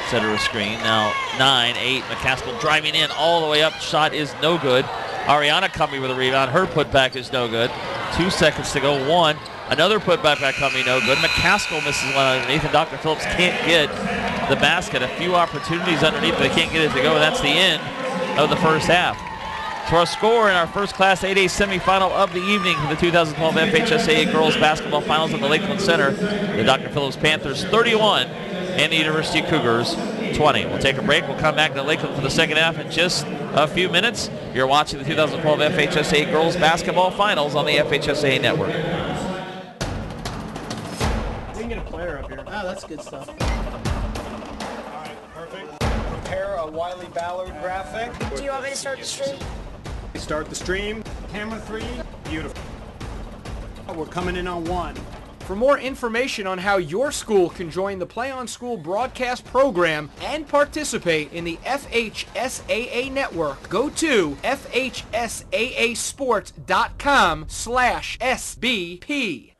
set her a screen. Now 9, 8. McCaskill driving in all the way up. Shot is no good. Ariana Cumbie with a rebound. Her putback is no good. 2 seconds to go. 1. Another putback by Cumbie, no good. McCaskill misses one underneath, and Dr. Phillips can't get the basket. A few opportunities underneath, but they can't get it to go. And that's the end of the first half. So our score in our first Class 8A semifinal of the evening for the 2012 FHSAA Girls Basketball Finals at the Lakeland Center. The Dr. Phillips Panthers 31 and the University Cougars 20. We'll take a break. We'll come back to Lakeland for the second half in just a few minutes. You're watching the 2012 FHSAA Girls Basketball Finals on the FHSAA Network. We can get a player up here. Oh, that's good stuff. All right, perfect. Prepare a Wiley Ballard graphic. Do you want me to start the stream? Start the stream. Camera 3. Beautiful. We're coming in on 1. For more information on how your school can join the Play on School broadcast program and participate in the FHSAA network, go to FHSAAsports.com/SBP.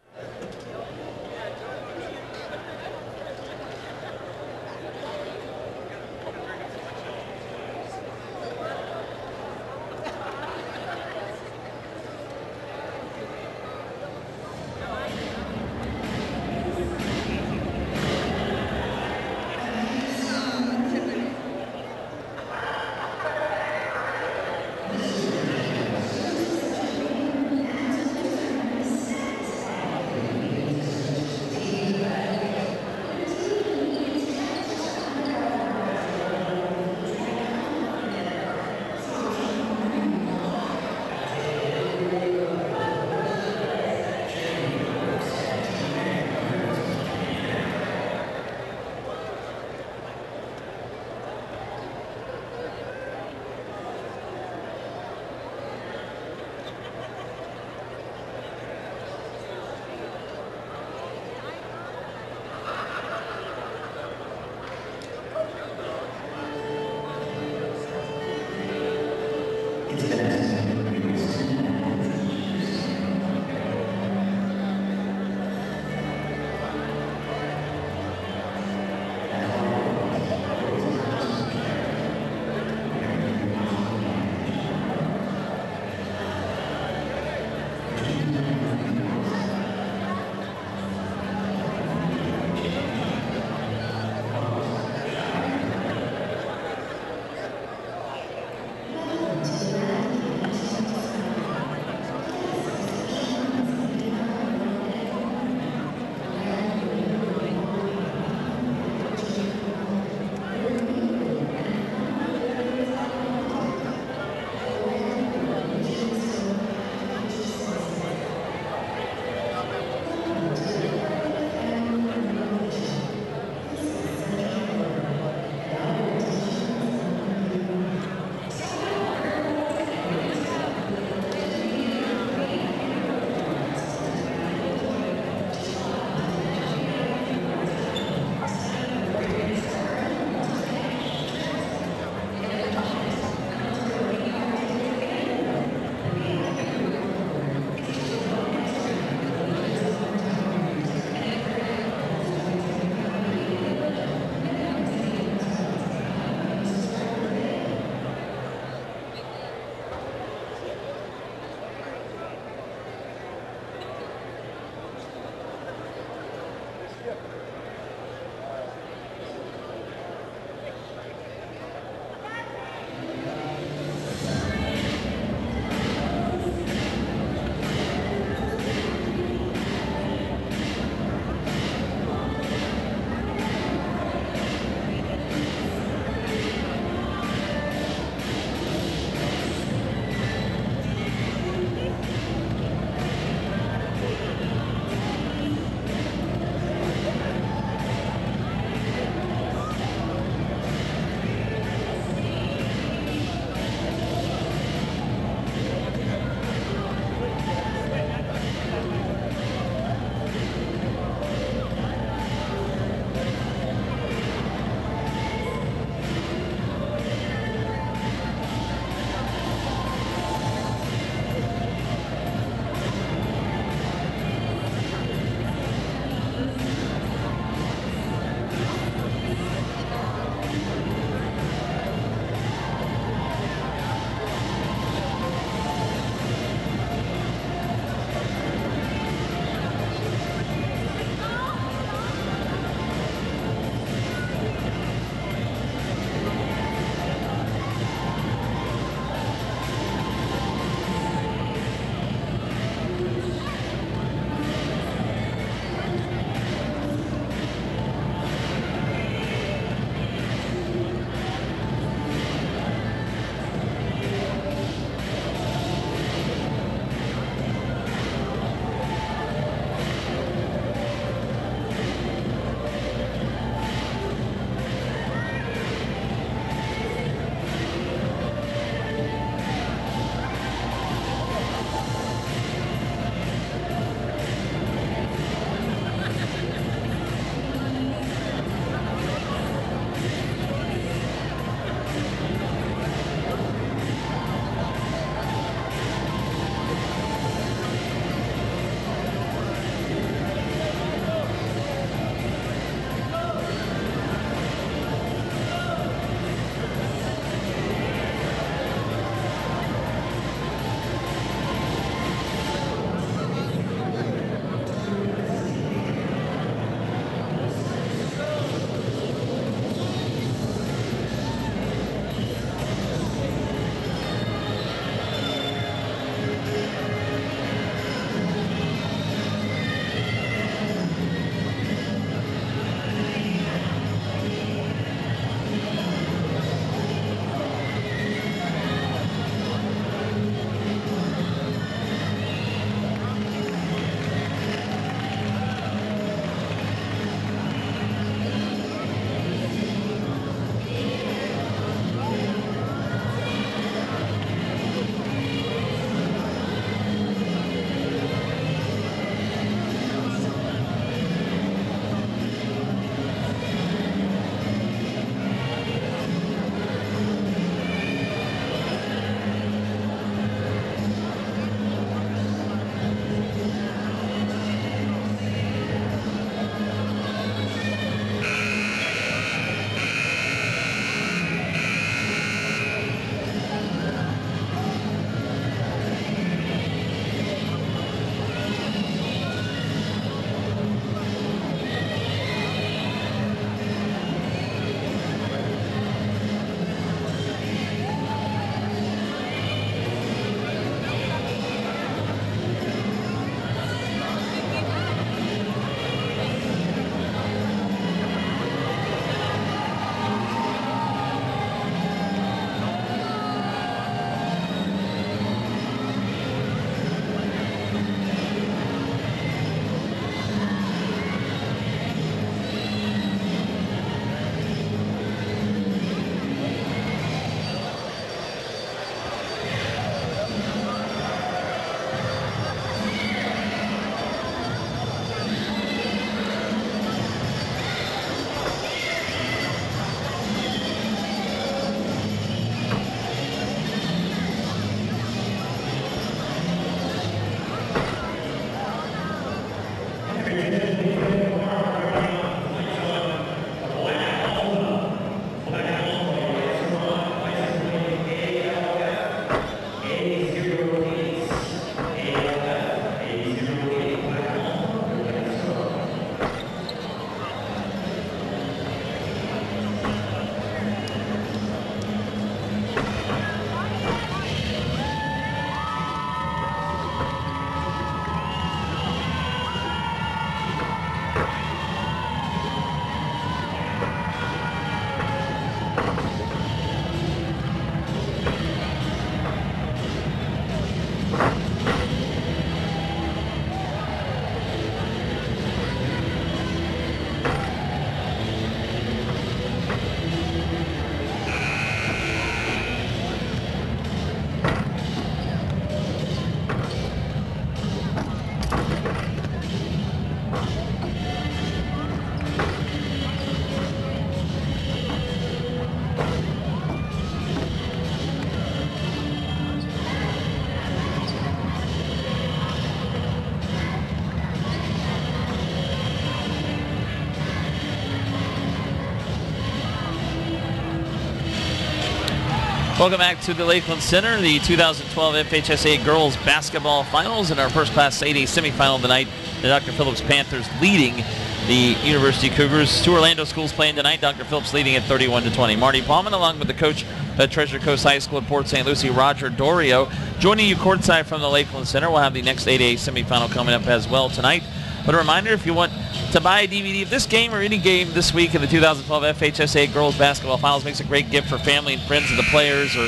Welcome back to the Lakeland Center, the 2012 FHSAA Girls Basketball Finals, and our first class 8A semifinal tonight. The Dr. Phillips Panthers leading the University Cougars. Two Orlando schools playing tonight. Dr. Phillips leading at 31-20. Marty Palman, along with the coach at Treasure Coast High School in Port St. Lucie, Roger Dorio, joining you courtside from the Lakeland Center. We'll have the next 8A semifinal coming up as well tonight. But a reminder, if you want to buy a DVD of this game or any game this week in the 2012 FHSAA Girls Basketball Finals, makes a great gift for family and friends of the players, or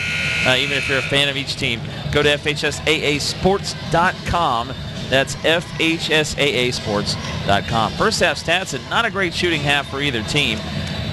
even if you're a fan of each team. Go to FHSAAsports.com. That's FHSAAsports.com. First half stats, and not a great shooting half for either team.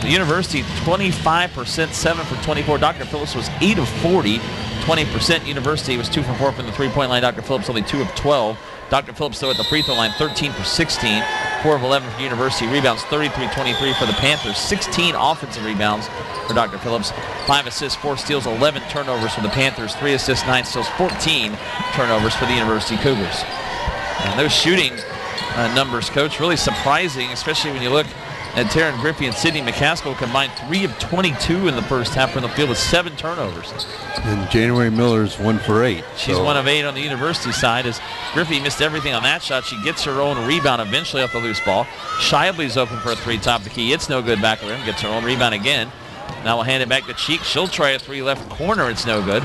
The University, 25%, 7 for 24. Dr. Phillips was 8 of 40, 20%. University was 2 for 4 from the three-point line. Dr. Phillips only 2 of 12. Dr. Phillips, though, at the free throw line, 13 for 16, 4 of 11 for University. Rebounds, 33-23 for the Panthers. 16 offensive rebounds for Dr. Phillips. 5 assists, 4 steals, 11 turnovers for the Panthers. 3 assists, 9 steals, 14 turnovers for the University Cougars. And those shooting numbers, Coach, really surprising, especially when you look at Taryn Griffey and Sydney McCaskill combined 3 of 22 in the first half from the field with 7 turnovers. And January Miller's 1 for 8. She's 1 of 8 on the University side. As Griffey missed everything on that shot, she gets her own rebound eventually off the loose ball. Shively's open for a 3 top of the key. It's no good back of the rim. Gets her own rebound again. Now we'll hand it back to Cheek. She'll try a 3 left corner. It's no good.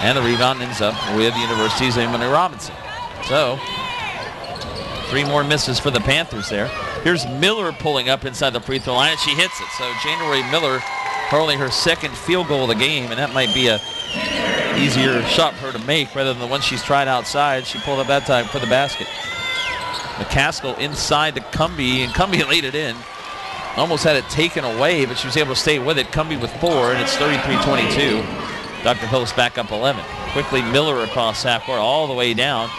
And the rebound ends up with the University's Emily Robinson. So 3 more misses for the Panthers there. Here's Miller pulling up inside the free throw line, and she hits it. So January Miller, only her second field goal of the game, and that might be a easier shot for her to make rather than the one she's tried outside. She pulled up that time for the basket. McCaskill inside to Cumbie, and Cumbie laid it in. Almost had it taken away, but she was able to stay with it. Cumbie with 4, and it's 33-22. Dr. Phillips back up 11. Quickly Miller across half court all the way down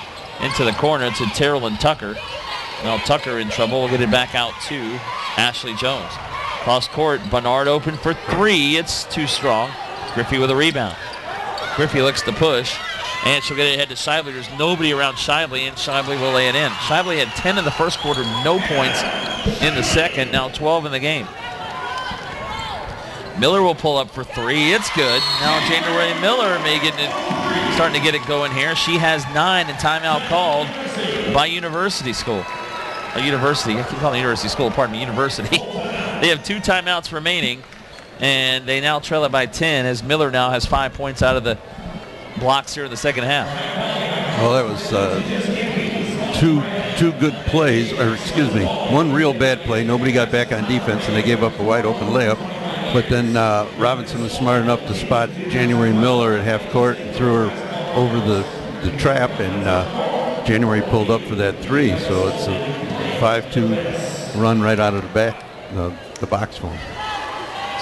into the corner to Terrell and Tucker. Now Tucker in trouble. We'll get it back out to Ashley Jones. Cross court, Bernard open for 3. It's too strong. Griffey with a rebound. Griffey looks to push, and she'll get it ahead to Shively. There's nobody around Shively, and Shively will lay it in. Shively had 10 in the first quarter, no points in the second, now 12 in the game. Miller will pull up for 3. It's good. Now January Miller may get it, starting to get it going here. She has 9, and timeout called by University School. University, I keep calling it University School, pardon me, University. They have 2 timeouts remaining, and they now trail it by 10 as Miller now has 5 points out of the blocks here in the second half. Well, that was two good plays, or excuse me, 1 real bad play. Nobody got back on defense, and they gave up a wide open layup. But then Robinson was smart enough to spot January Miller at half court and threw her over the trap, and January pulled up for that 3. So it's a 5-2 run right out of the back, the box for him.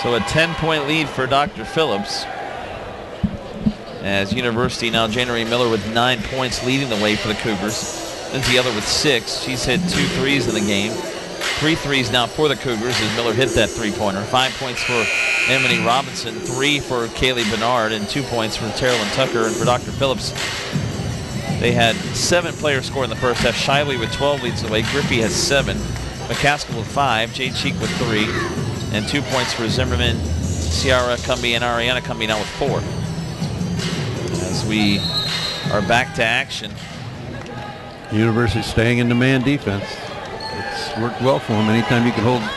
So a 10-point lead for Dr. Phillips. As University now, January Miller with 9 points leading the way for the Cougars. Lindsay Eller with 6. She's hit 2 threes in the game. 3 threes now for the Cougars as Miller hit that 3-pointer. 5 points for Emily Robinson, 3 for Kaylee Bernard, and 2 points for Terrell and Tucker. And for Dr. Phillips, they had 7 players score in the first half. Shively with 12 leads the way. Griffey has 7. McCaskill with 5. Jade Cheek with 3. And 2 points for Zimmerman, Ciara Cumbie, and Ariana Cumbie now with 4. As we are back to action. University staying in the man defense. It's worked well for them. Anytime you can hold a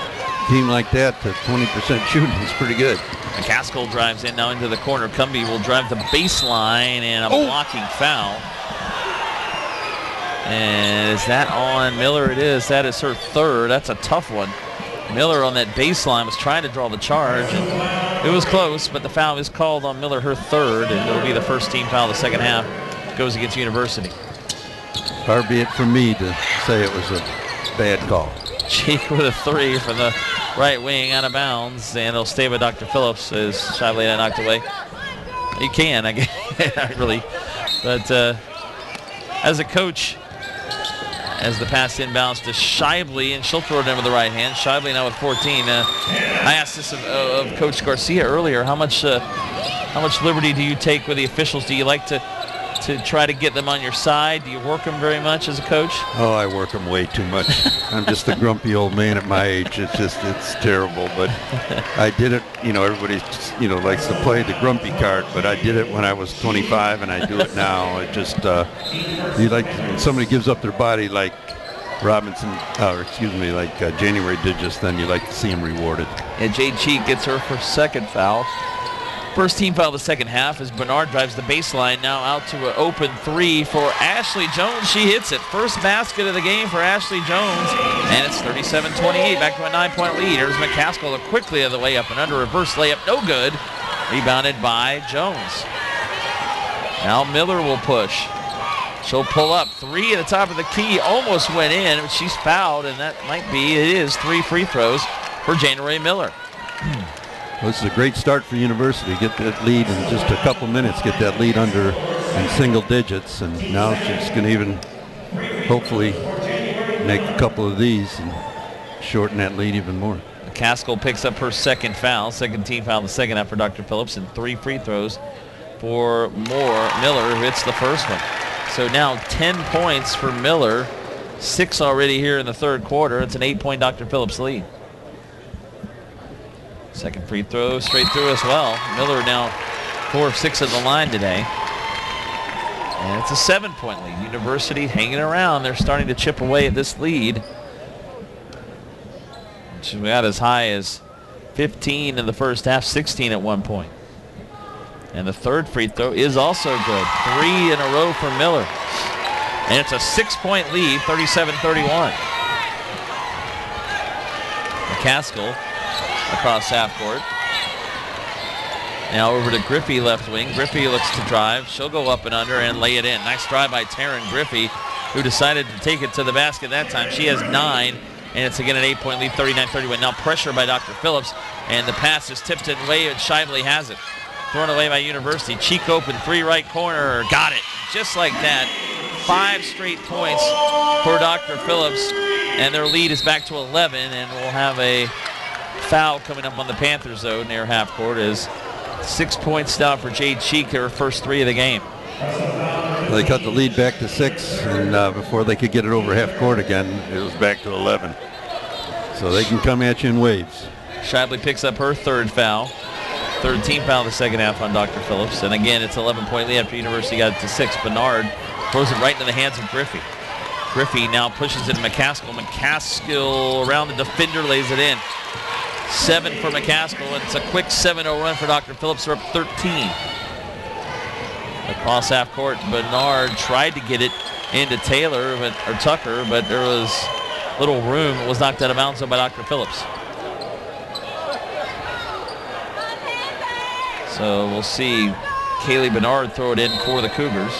team like that to 20% shooting, it's pretty good. McCaskill drives in now into the corner. Cumbie will drive the baseline, and a blocking foul. And is that on Miller? It is. That is her 3rd. That's a tough one. Miller on that baseline was trying to draw the charge, and it was close, but the foul is called on Miller, her 3rd, and it'll be the first team foul of the second half. Goes against University. Far be it from me to say it was a bad call. Cheek with a 3 from the right wing out of bounds, and it'll stay with Dr. Phillips as Shively knocked away. You can, I guess, really. But as a coach, as the pass inbounds to Shively, and she'll throw it in with the right hand. Shively now with 14. I asked this of Coach Garcia earlier, how much liberty do you take with the officials? Do you like to to try to get them on your side? Do you work them very much as a coach? Oh, I work them way too much. I'm just a grumpy old man at my age. It's terrible. But I did it, everybody, likes to play the grumpy card, but I did it when I was 25 and I do it now. It just, when somebody gives up their body like January did just then, you like to see him rewarded. And Jade Cheek gets her first second foul. First team foul of the second half as Bernard drives the baseline, now out to an open three for Ashley Jones. She hits it. First basket of the game for Ashley Jones, and it's 37-28, back to a 9-point lead. Here's McCaskill quickly of the layup, and under reverse layup, no good. Rebounded by Jones. Now Miller will push. She'll pull up. Three at the top of the key, almost went in, but she's fouled, and that it is 3 free throws for January Miller. Well, this is a great start for University. Get that lead in just a couple minutes, get that lead under in single digits, and now she's going to even hopefully make a couple of these and shorten that lead even more. McCaskill picks up her second foul, second team foul in the second half for Dr. Phillips, and 3 free throws for Miller, who hits the first one. So now 10 points for Miller, 6 already here in the third quarter. It's an 8-point Dr. Phillips lead. Second free throw straight through as well. Miller now 4 of 6 at the line today. And it's a 7-point lead. University hanging around. They're starting to chip away at this lead, which we got as high as 15 in the first half, 16 at one point. And the third free throw is also good. 3 in a row for Miller. And it's a 6-point lead, 37-31. McCaskill across half court. Now over to Griffey, left wing. Griffey looks to drive. She'll go up and under and lay it in. Nice drive by Taryn Griffey, who decided to take it to the basket that time. She has 9, and it's again an 8-point lead, 39-31. Now pressure by Dr. Phillips, and the pass is tipped it away, and Shively has it. Thrown away by University. Cheek open, 3 right corner. Got it. Just like that. 5 straight points for Dr. Phillips, and their lead is back to 11, and we'll have a foul coming up on the Panthers, though, near half court, is 6 points down for Jade Cheek, her first 3 of the game. They cut the lead back to 6, and before they could get it over half court again, it was back to 11. So they can come at you in waves. Shively picks up her third foul. Third team foul of the second half on Dr. Phillips. And again, it's 11-point lead after University got it to 6. Bernard throws it right into the hands of Griffey. Griffey now pushes it to McCaskill. McCaskill around the defender, lays it in. 7 for McCaskill, and it's a quick 7-0 run for Dr. Phillips. They're up 13. Across half court, Bernard tried to get it into Tucker, but there was little room. It was knocked out of bounds by Dr. Phillips. So we'll see Kaylee Bernard throw it in for the Cougars.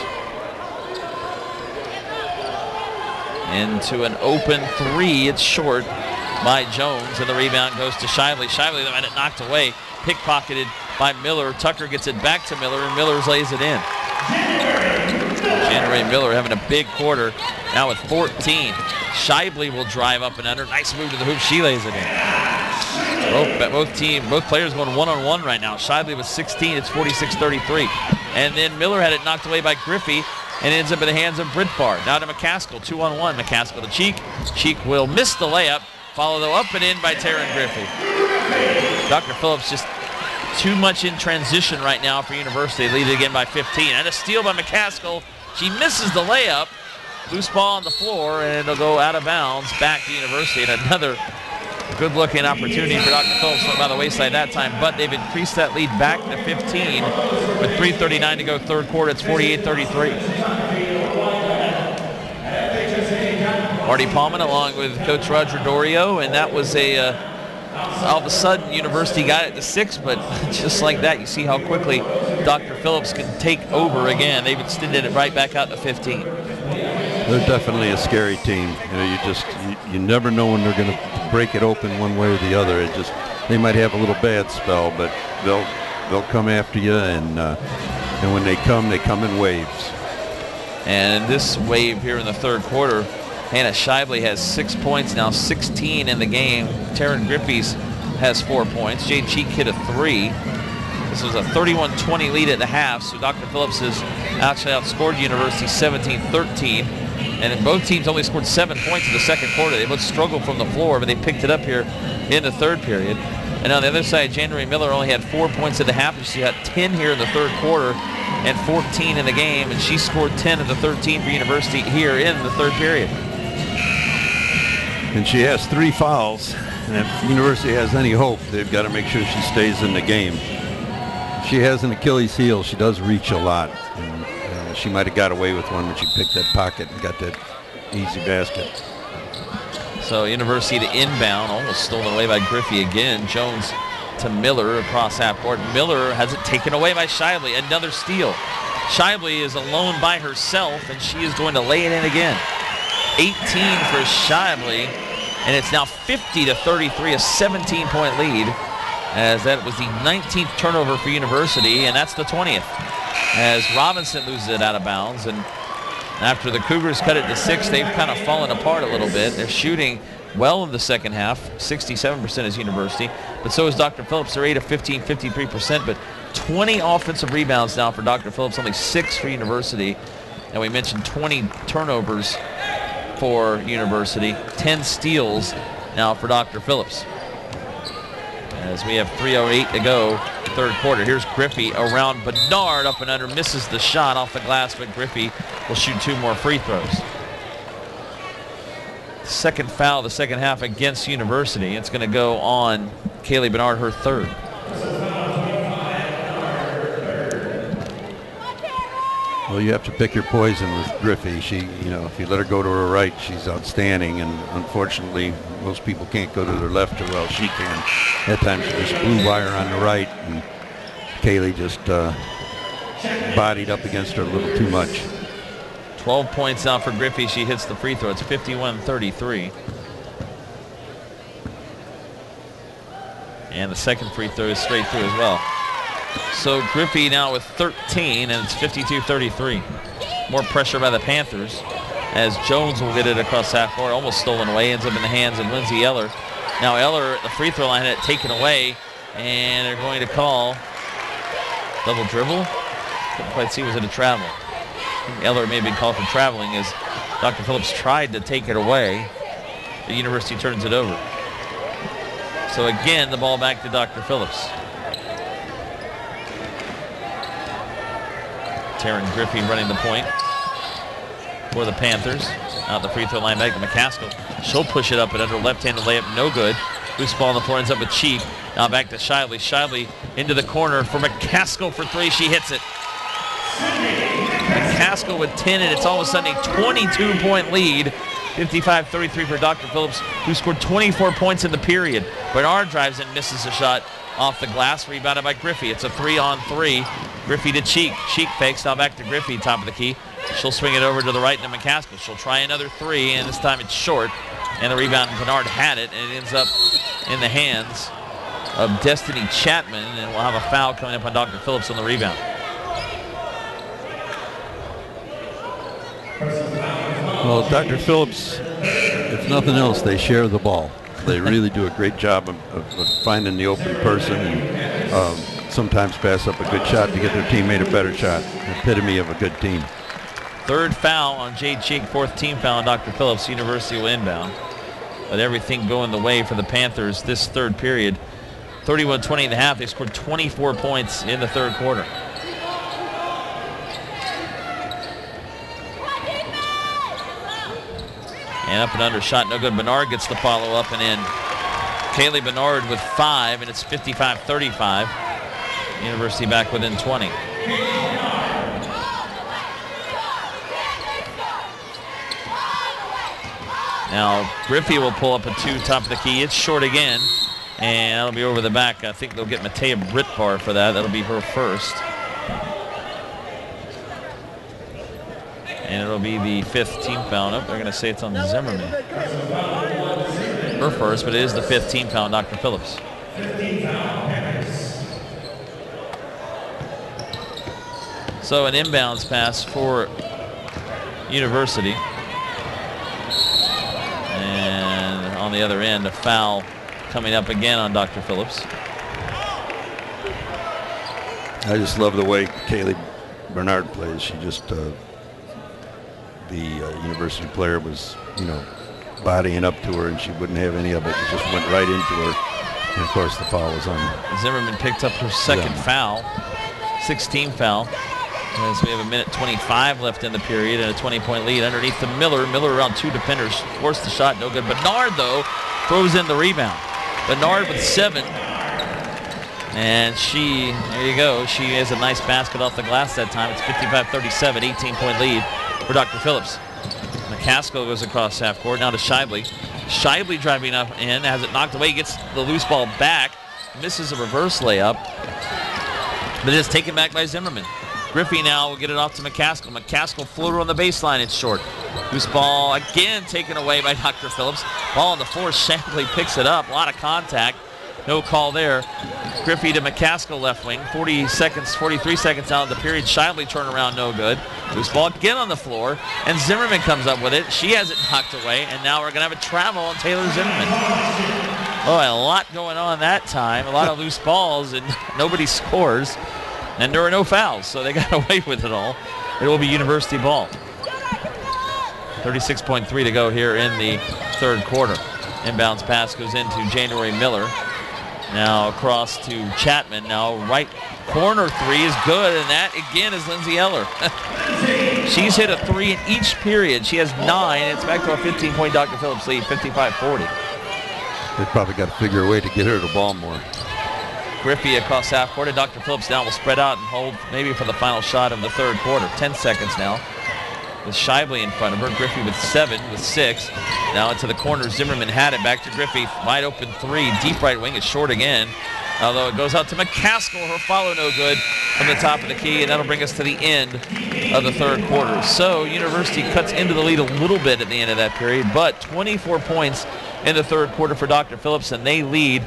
Into an open 3, it's short by Jones, and the rebound goes to Shively. Shively had it knocked away, pickpocketed by Miller. Tucker gets it back to Miller, and Miller lays it in. January Miller having a big quarter, now with 14. Shively will drive up and under. Nice move to the hoop. She lays it in. Both players going one-on-one right now. Shively with 16. It's 46-33. And then Miller had it knocked away by Griffey, and ends up in the hands of Britfar. Now to McCaskill, 2-on-1. McCaskill to Cheek. Cheek will miss the layup. Followed though up and in by Taryn Griffey. Dr. Phillips just too much in transition right now for University. Lead it again by 15. And a steal by McCaskill. She misses the layup. Loose ball on the floor, and it'll go out of bounds back to University. And another good-looking opportunity for Dr. Phillips went by the wayside that time, but they've increased that lead back to 15 with 3:39 to go third quarter. It's 48-33. Marty Palman along with Coach Roger Dorio, and that was all of a sudden University got it to 6, but just like that, you see how quickly Dr. Phillips can take over again. They've extended it right back out to 15. They're definitely a scary team. You never know when they're going to break it open one way or the other. They might have a little bad spell, but they'll come after you, and when they come in waves. And this wave here in the third quarter, Hannah Shively has 6 points now, 16 in the game. Taryn Griffey's has 4 points. Jade Cheek hit a 3. This was a 31-20 lead at the half, so Dr. Phillips has actually outscored University 17-13. And both teams only scored 7 points in the second quarter. They both struggled from the floor, but they picked it up here in the third period. And on the other side, January Miller only had 4 points at the half, and she got 10 here in the third quarter and 14 in the game, and she scored 10 of the 13 for University here in the third period. And she has 3 fouls, and if University has any hope, they've got to make sure she stays in the game. If she has an Achilles heel, she does reach a lot. And, she might have got away with one when she picked that pocket and got that easy basket. So University to inbound, almost stolen away by Griffey again. Jones to Miller across half court. Miller has it taken away by Shively. Another steal. Shively is alone by herself, and she is going to lay it in again. 18 for Shively, and it's now 50-33, a 17-point lead, as that was the 19th turnover for University, and that's the 20th. As Robinson loses it out of bounds, and after the Cougars cut it to 6, they've kind of fallen apart a little bit. They're shooting well in the second half. 67% is University, but so is Dr. Phillips. They're 8 of 15, 53%, but 20 offensive rebounds now for Dr. Phillips, only 6 for University. And we mentioned 20 turnovers for University, 10 steals now for Dr. Phillips. As we have 3:08 to go, third quarter. Here's Griffey around Bernard, up and under, misses the shot off the glass, but Griffey will shoot 2 more free throws. Second foul the second half against University. It's going to go on Kaylee Bernard, her third. Well, you have to pick your poison with Griffey. She, if you let her go to her right, she's outstanding. And unfortunately, most people can't go to their left as well as she can. At times, she just blew wire on the right, and Kaylee just bodied up against her a little too much. 12 points now for Griffey. She hits the free throw. It's 51-33. And the second free throw is straight through as well. So Griffey now with 13, and it's 52-33. More pressure by the Panthers as Jones will get it across half court. Almost stolen away, ends up in the hands of Lindsay Eller. Now Eller at the free throw line had it taken away, and they're going to call double dribble. Couldn't quite see, was it a travel? Eller may have been called for traveling as Dr. Phillips tried to take it away. The University turns it over. So again, the ball back to Dr. Phillips. Taryn Griffey running the point for the Panthers. Out the free throw line back to McCaskill. She'll push it up and under, left-handed layup, no good. Loose ball on the floor, ends up with Cheek. Now back to Shively. Shively into the corner for McCaskill for 3. She hits it. McCaskill with 10, and it's all of a sudden a 22-point lead. 55-33 for Dr. Phillips, who scored 24 points in the period. Bernard drives in, misses a shot off the glass, rebounded by Griffey. It's a 3-on-3. Griffey to Cheek. Cheek fakes, now back to Griffey, top of the key. She'll swing it over to the right to McCaskill. She'll try another 3, and this time it's short. And the rebound, Bernard had it, and it ends up in the hands of Destiny Chapman, and we'll have a foul coming up on Dr. Phillips on the rebound. Well, Dr. Phillips, if nothing else, they share the ball. They really do a great job of finding the open person and sometimes pass up a good shot to get their teammate a better shot. Epitome of a good team. Third foul on Jade Cheek, 4th team foul on Dr. Phillips. University will inbound. But everything going the way for the Panthers this third period. 31-20 in the half. They scored 24 points in the third quarter. And up and under shot, no good. Bernard gets the follow up and in. Kaylee Bernard with 5, and it's 55-35. University back within 20. Now Griffey will pull up a 2 top of the key. It's short again, and that'll be over the back. I think they'll get Matea Britbar for that. That'll be her first. And it'll be the 5th team foul. Nope, they're going to say it's on Zimmerman. Her first, but it is the 5th team foul on Dr. Phillips. So an inbounds pass for University. And on the other end, a foul coming up again on Dr. Phillips. I just love the way Kaylee Bernard plays. She just, the university player was, bodying up to her, and she wouldn't have any of it. It just went right into her. And, of course, the foul was on. Zimmerman picked up her second foul, 16 foul. As we have 1:25 left in the period and a 20-point lead underneath the Miller. Miller around two defenders, forced the shot, no good. Bernard, though, throws in the rebound. Bernard with 7. And there you go, she has a nice basket off the glass that time. It's 55-37, 18-point lead for Dr. Phillips. McCaskill goes across half court, now to Shively. Shively driving up in, has it knocked away, gets the loose ball back, misses a reverse layup, but it's taken back by Zimmerman. Griffey now will get it off to McCaskill. McCaskill floater on the baseline, it's short. Loose ball again taken away by Dr. Phillips. Ball on the floor, Shapley picks it up, a lot of contact. No call there. Griffey to McCaskill left wing. 43 seconds out of the period. Shively turnaround, no good. Loose ball again on the floor, and Zimmerman comes up with it. She has it knocked away, and now we're going to have a travel on Taylor Zimmerman. Oh, a lot going on that time. A lot of loose balls, and nobody scores. And there are no fouls, so they got away with it all. It will be University ball. 36.3 to go here in the third quarter. Inbounds pass goes into January Miller. Now across to Chapman. Now right corner three is good, and that again is Lindsay Eller. She's hit a 3 in each period. She has 9. It's back to a 15-point Dr. Phillips lead, 55-40. They probably got to figure a way to get her the ball more. Griffey across half court, and Dr. Phillips now will spread out and hold maybe for the final shot of the third quarter. 10 seconds now. With Shively in front of her. Griffey with 7, with 6. Now into the corner. Zimmerman had it. Back to Griffey. Wide open 3. Deep right wing is short again. Although it goes out to McCaskill. Her follow no good from the top of the key. And that'll bring us to the end of the third quarter. So University cuts into the lead a little bit at the end of that period. But 24 points in the third quarter for Dr. Phillips. And they lead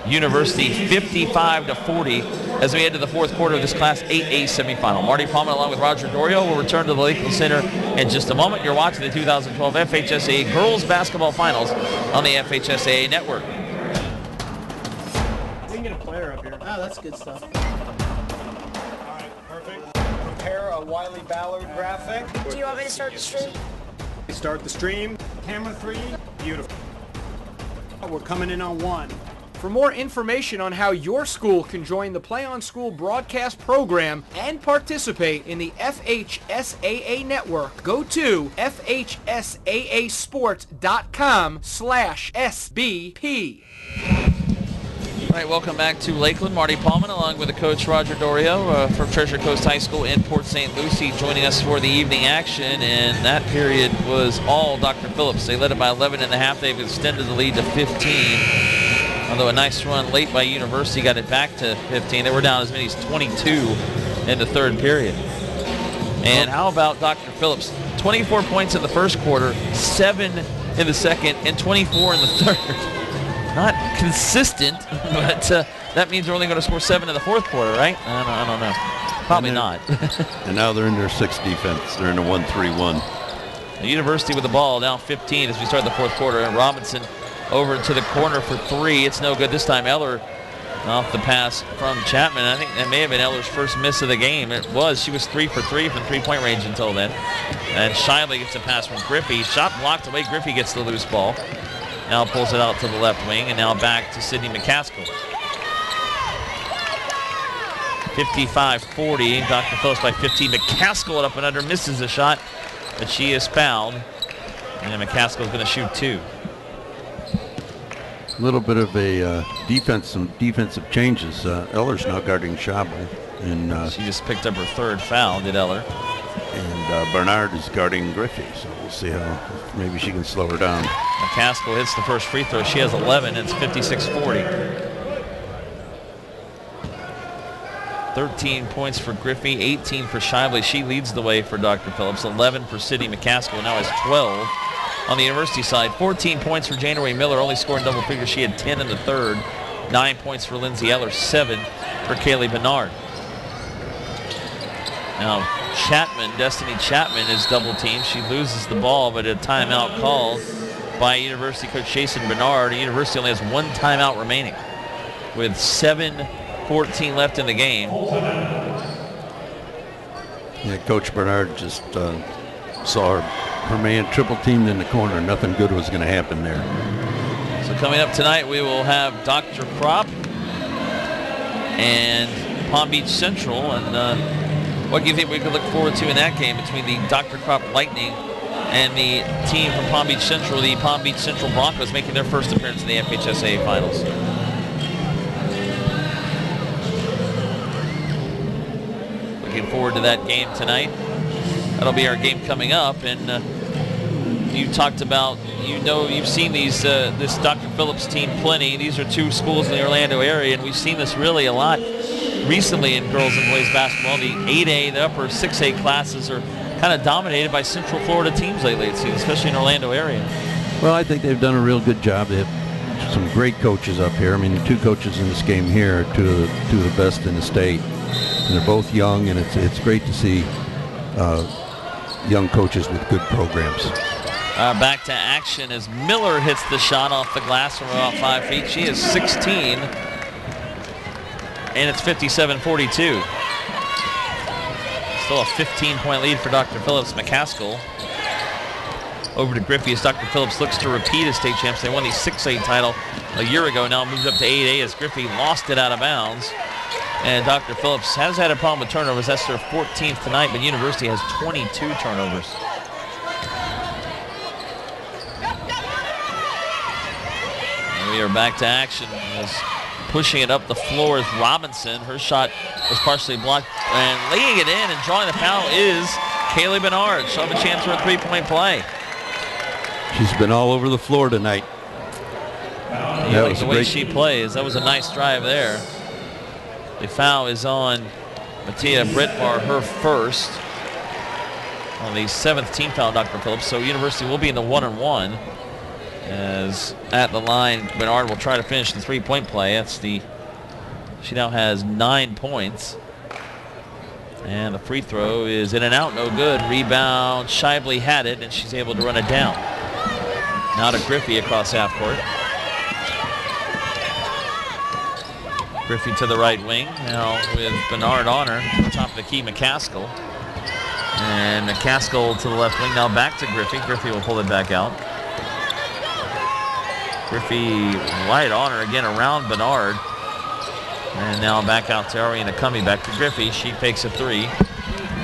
University 55-40 as we head to the fourth quarter of this Class 8A semifinal. Marty Palmer along with Roger Dorio will return to the Lakeland Center in just a moment. You're watching the 2012 FHSAA Girls Basketball Finals on the FHSAA Network. We can get a player up here. Oh, that's good stuff. All right, perfect. Prepare a Wiley Ballard graphic. Do you want me to start the stream? Start the stream. Camera 3. Beautiful. We're coming in on 1. For more information on how your school can join the Play on School broadcast program and participate in the FHSAA network, go to FHSAAsports.com/SBP. All right, welcome back to Lakeland. Marty Paulman along with the coach Roger Dorio from Treasure Coast High School in Port St. Lucie joining us for the evening action, and that period was all Dr. Phillips. They led it by 11.5. They've extended the lead to 15. Although a nice run late by University got it back to 15. They were down as many as 22 in the third period. And how about Dr. Phillips? 24 points in the first quarter, 7 in the second, and 24 in the third. Not consistent, but that means they're only going to score 7 in the fourth quarter, right? I don't know. Probably not. And now they're in their 6th defense. They're in a 1-3-1. The University with the ball, now 15 as we start the fourth quarter. And Robinson over to the corner for 3. It's no good this time. Eller off the pass from Chapman. I think that may have been Eller's first miss of the game. It was. She was 3 for 3 from three-point range until then. And Shively gets a pass from Griffey. Shot blocked away. Griffey gets the loose ball. Now pulls it out to the left wing, and now back to Sydney McCaskill. 55-40. Dr. Phillips by 15. McCaskill up and under, misses the shot, but she is fouled. And McCaskill's going to shoot 2. A little bit of a some defensive changes. Eller's now guarding Chabot. And she just picked up her 3rd foul, did Eller. And Bernard is guarding Griffey, so we'll see how maybe she can slow her down. McCaskill hits the first free throw. She has 11. It's 56-40. 13 points for Griffey, 18 for Shively. She leads the way for Dr. Phillips. 11 for Sydney McCaskill. Now has 12 on the University side. 14 points for January Miller, only scoring double figures. She had 10 in the third. 9 points for Lindsay Eller. 7 for Kaylee Bernard. Now Destiny Chapman is double teamed. She loses the ball, but a timeout called by University coach Jason Bernard. University only has 1 timeout remaining with 7 14 left in the game. Yeah, Coach Bernard just saw her man triple teamed in the corner. Nothing good was going to happen there. So coming up tonight, we will have Dr. Kropp and Palm Beach Central. And what do you think we could look forward to in that game between the Dr. Kropp Lightning and the team from Palm Beach Central, the Palm Beach Central Broncos, making their first appearance in the FHSAA Finals? Looking forward to that game tonight. That'll be our game coming up. And you talked about, you've seen these this Dr. Phillips team plenty. These are two schools in the Orlando area, and we've seen this really a lot recently in girls and boys basketball. The 8A, the upper 6A classes are kind of dominated by Central Florida teams lately, it seems, especially in Orlando area. Well, I think they've done a real good job. They have some great coaches up here. I mean, the two coaches in this game here are two of the best in the state. And they're both young, and it's great to see young coaches with good programs. Back to action as Miller hits the shot off the glass from about 5 feet. She is 16, and it's 57-42. Still a 15-point lead for Dr. Phillips. McCaskill over to Griffey as Dr. Phillips looks to repeat as state champs. They won the 6A title a year ago. Now moves up to 8A as Griffey lost it out of bounds. And Dr. Phillips has had a problem with turnovers. That's their 14th tonight, but University has 22 turnovers. And we are back to action as pushing it up the floor is Robinson. Her shot was partially blocked, and laying it in and drawing the foul is Kaylee Bernard. She'll have a chance for a three-point play. She's been all over the floor tonight. You like the way she plays. That was a nice drive there. The foul is on Mattia Brittmar, her first. On the 7th team foul, Dr. Phillips. So University will be in the 1-on-1. As at the line, Bernard will try to finish the three-point play. She now has 9 points. And the free throw is in and out, no good. Rebound, Shively had it, and she's able to run it down. Now to Griffey across half court. Griffey to the right wing, now with Bernard on her, top of the key, McCaskill. And McCaskill to the left wing, now back to Griffey. Griffey will pull it back out. Griffey right on her again around Bernard. And now back out to Ariana Cummey, back to Griffey. She fakes a three.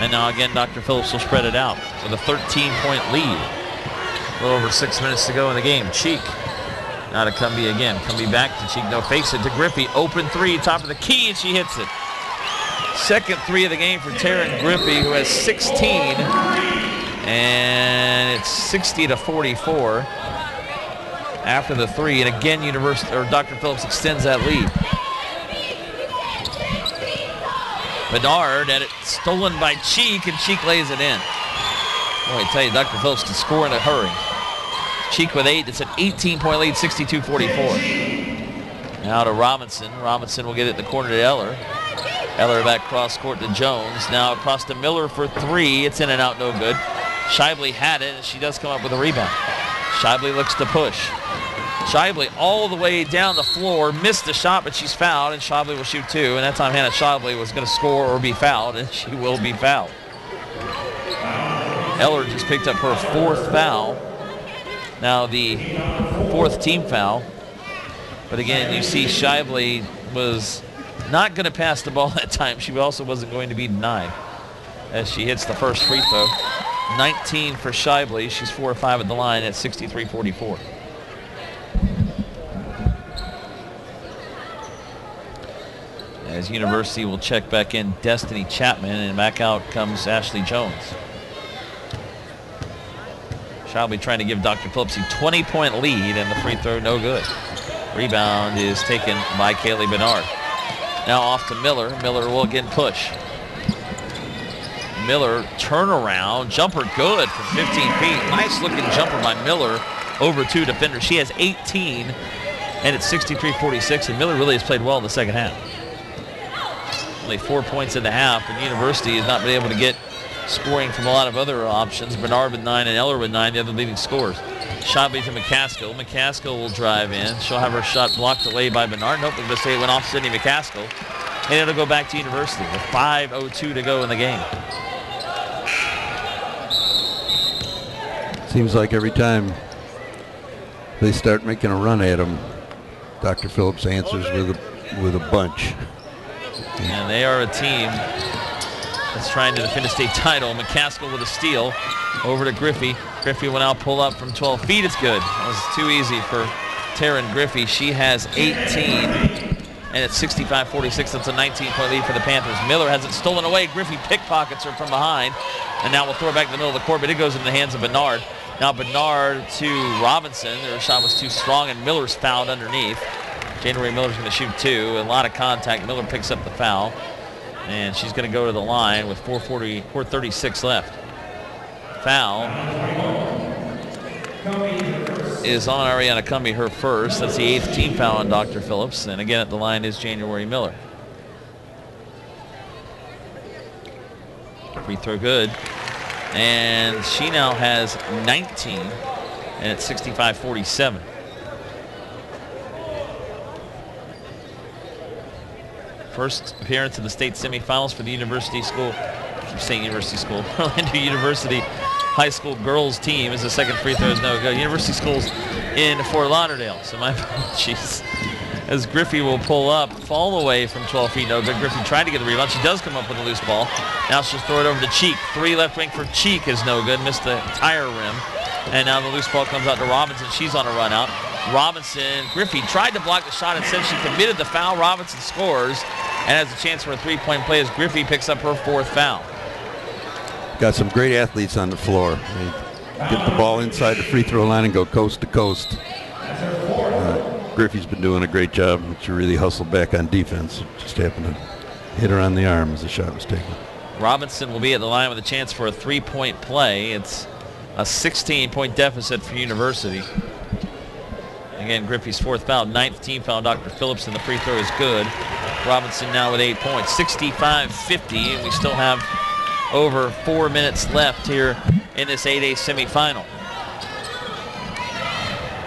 And now again, Dr. Phillips will spread it out with a 13-point lead. A little over 6 minutes to go in the game. Cheek. Now to Cumbie again. Cumbie back to Cheek. No, fakes it to Griffey. Open three, top of the key, and she hits it. Second three of the game for Taryn Griffey, who has 16. And it's 60-44 after the three. And again, Dr. Phillips extends that lead. Bernard had it stolen by Cheek, and Cheek lays it in. Boy, I tell you, Dr. Phillips can score in a hurry. Cheek with 8. It's an 18-point lead, 62-44. Now to Robinson. Robinson will get it in the corner to Eller. Eller back cross court to Jones. Now across to Miller for three. It's in and out, no good. Shively had it, and she does come up with a rebound. Shively looks to push. Shively all the way down the floor, missed the shot, but she's fouled, and Shively will shoot two. And that time Hannah Shively was going to score or be fouled, and she will be fouled. Eller just picked up her fourth foul. Now the fourth team foul. But again, you see Shively was not going to pass the ball that time. She also wasn't going to be denied as she hits the first free throw. 19 for Shively. She's 4 or 5 at the line at 63-44. As University will check back in Destiny Chapman, and back out comes Ashley Jones. Shively trying to give Dr. Phillips a 20-point lead, and the free throw no good. Rebound is taken by Kaylee Bernard. Now off to Miller. Miller will again push. Miller turnaround, jumper good from 15 feet. Nice looking jumper by Miller over two defenders. She has 18, and it's 63-46, and Miller really has played well in the second half. Only 4 points in the half, and University has not been able to get scoring from a lot of other options. Bernard with 9 and Eller with 9, the other leading scorers. Shively to McCaskill. McCaskill will drive in. She'll have her shot blocked away by Bernard. Nope, we're going to say it went off Sydney McCaskill. and it'll go back to University with 5:02 to go in the game. Seems like every time they start making a run at him, Dr. Phillips answers with a bunch. And they are a team that's trying to defend a state title. McCaskill with a steal over to Griffey. Griffey will now pull up from 12 feet. It's good. That was too easy for Taryn Griffey. She has 18. And it's 65-46. That's a 19-point lead for the Panthers. Miller has it stolen away. Griffey pickpockets her from behind. And now we'll throw it back in the middle of the court, but it goes into the hands of Bernard. Now Bernard to Robinson. Their shot was too strong, and Miller's fouled underneath. January Miller's going to shoot two. A lot of contact. Miller picks up the foul. And she's going to go to the line with 4:36 left. Foul is on Ariana Cumbie, her first. That's the 8th team foul on Dr. Phillips. And again, at the line is January Miller. Free throw good. And she now has 19. And it's 65-47. First appearance in the state semifinals for the University School. I keep saying University School. Orlando University High School girls team. As the second free throw is no good. University School's in Fort Lauderdale. So my apologies. As Griffey will pull up, fall away from 12 feet, no good. Griffey tried to get the rebound. She does come up with a loose ball. Now she'll throw it over to Cheek. 3 left wing for Cheek is no good. Missed the entire rim. And now the loose ball comes out to Robinson. She's on a run out. Robinson, Griffey tried to block the shot and said she committed the foul. Robinson scores and has a chance for a 3-point play as Griffey picks up her 4th foul. Got some great athletes on the floor. They get the ball inside the free throw line and go coast to coast. Griffey's been doing a great job. She really hustled back on defense. Just happened to hit her on the arm as the shot was taken. Robinson will be at the line with a chance for a 3-point play. It's a 16-point deficit for University. Again, Griffey's 4th foul, 9th team foul. Dr. Phillips, and the free throw is good. Robinson now with 8 points, 65-50, and we still have over 4 minutes left here in this 8A semifinal.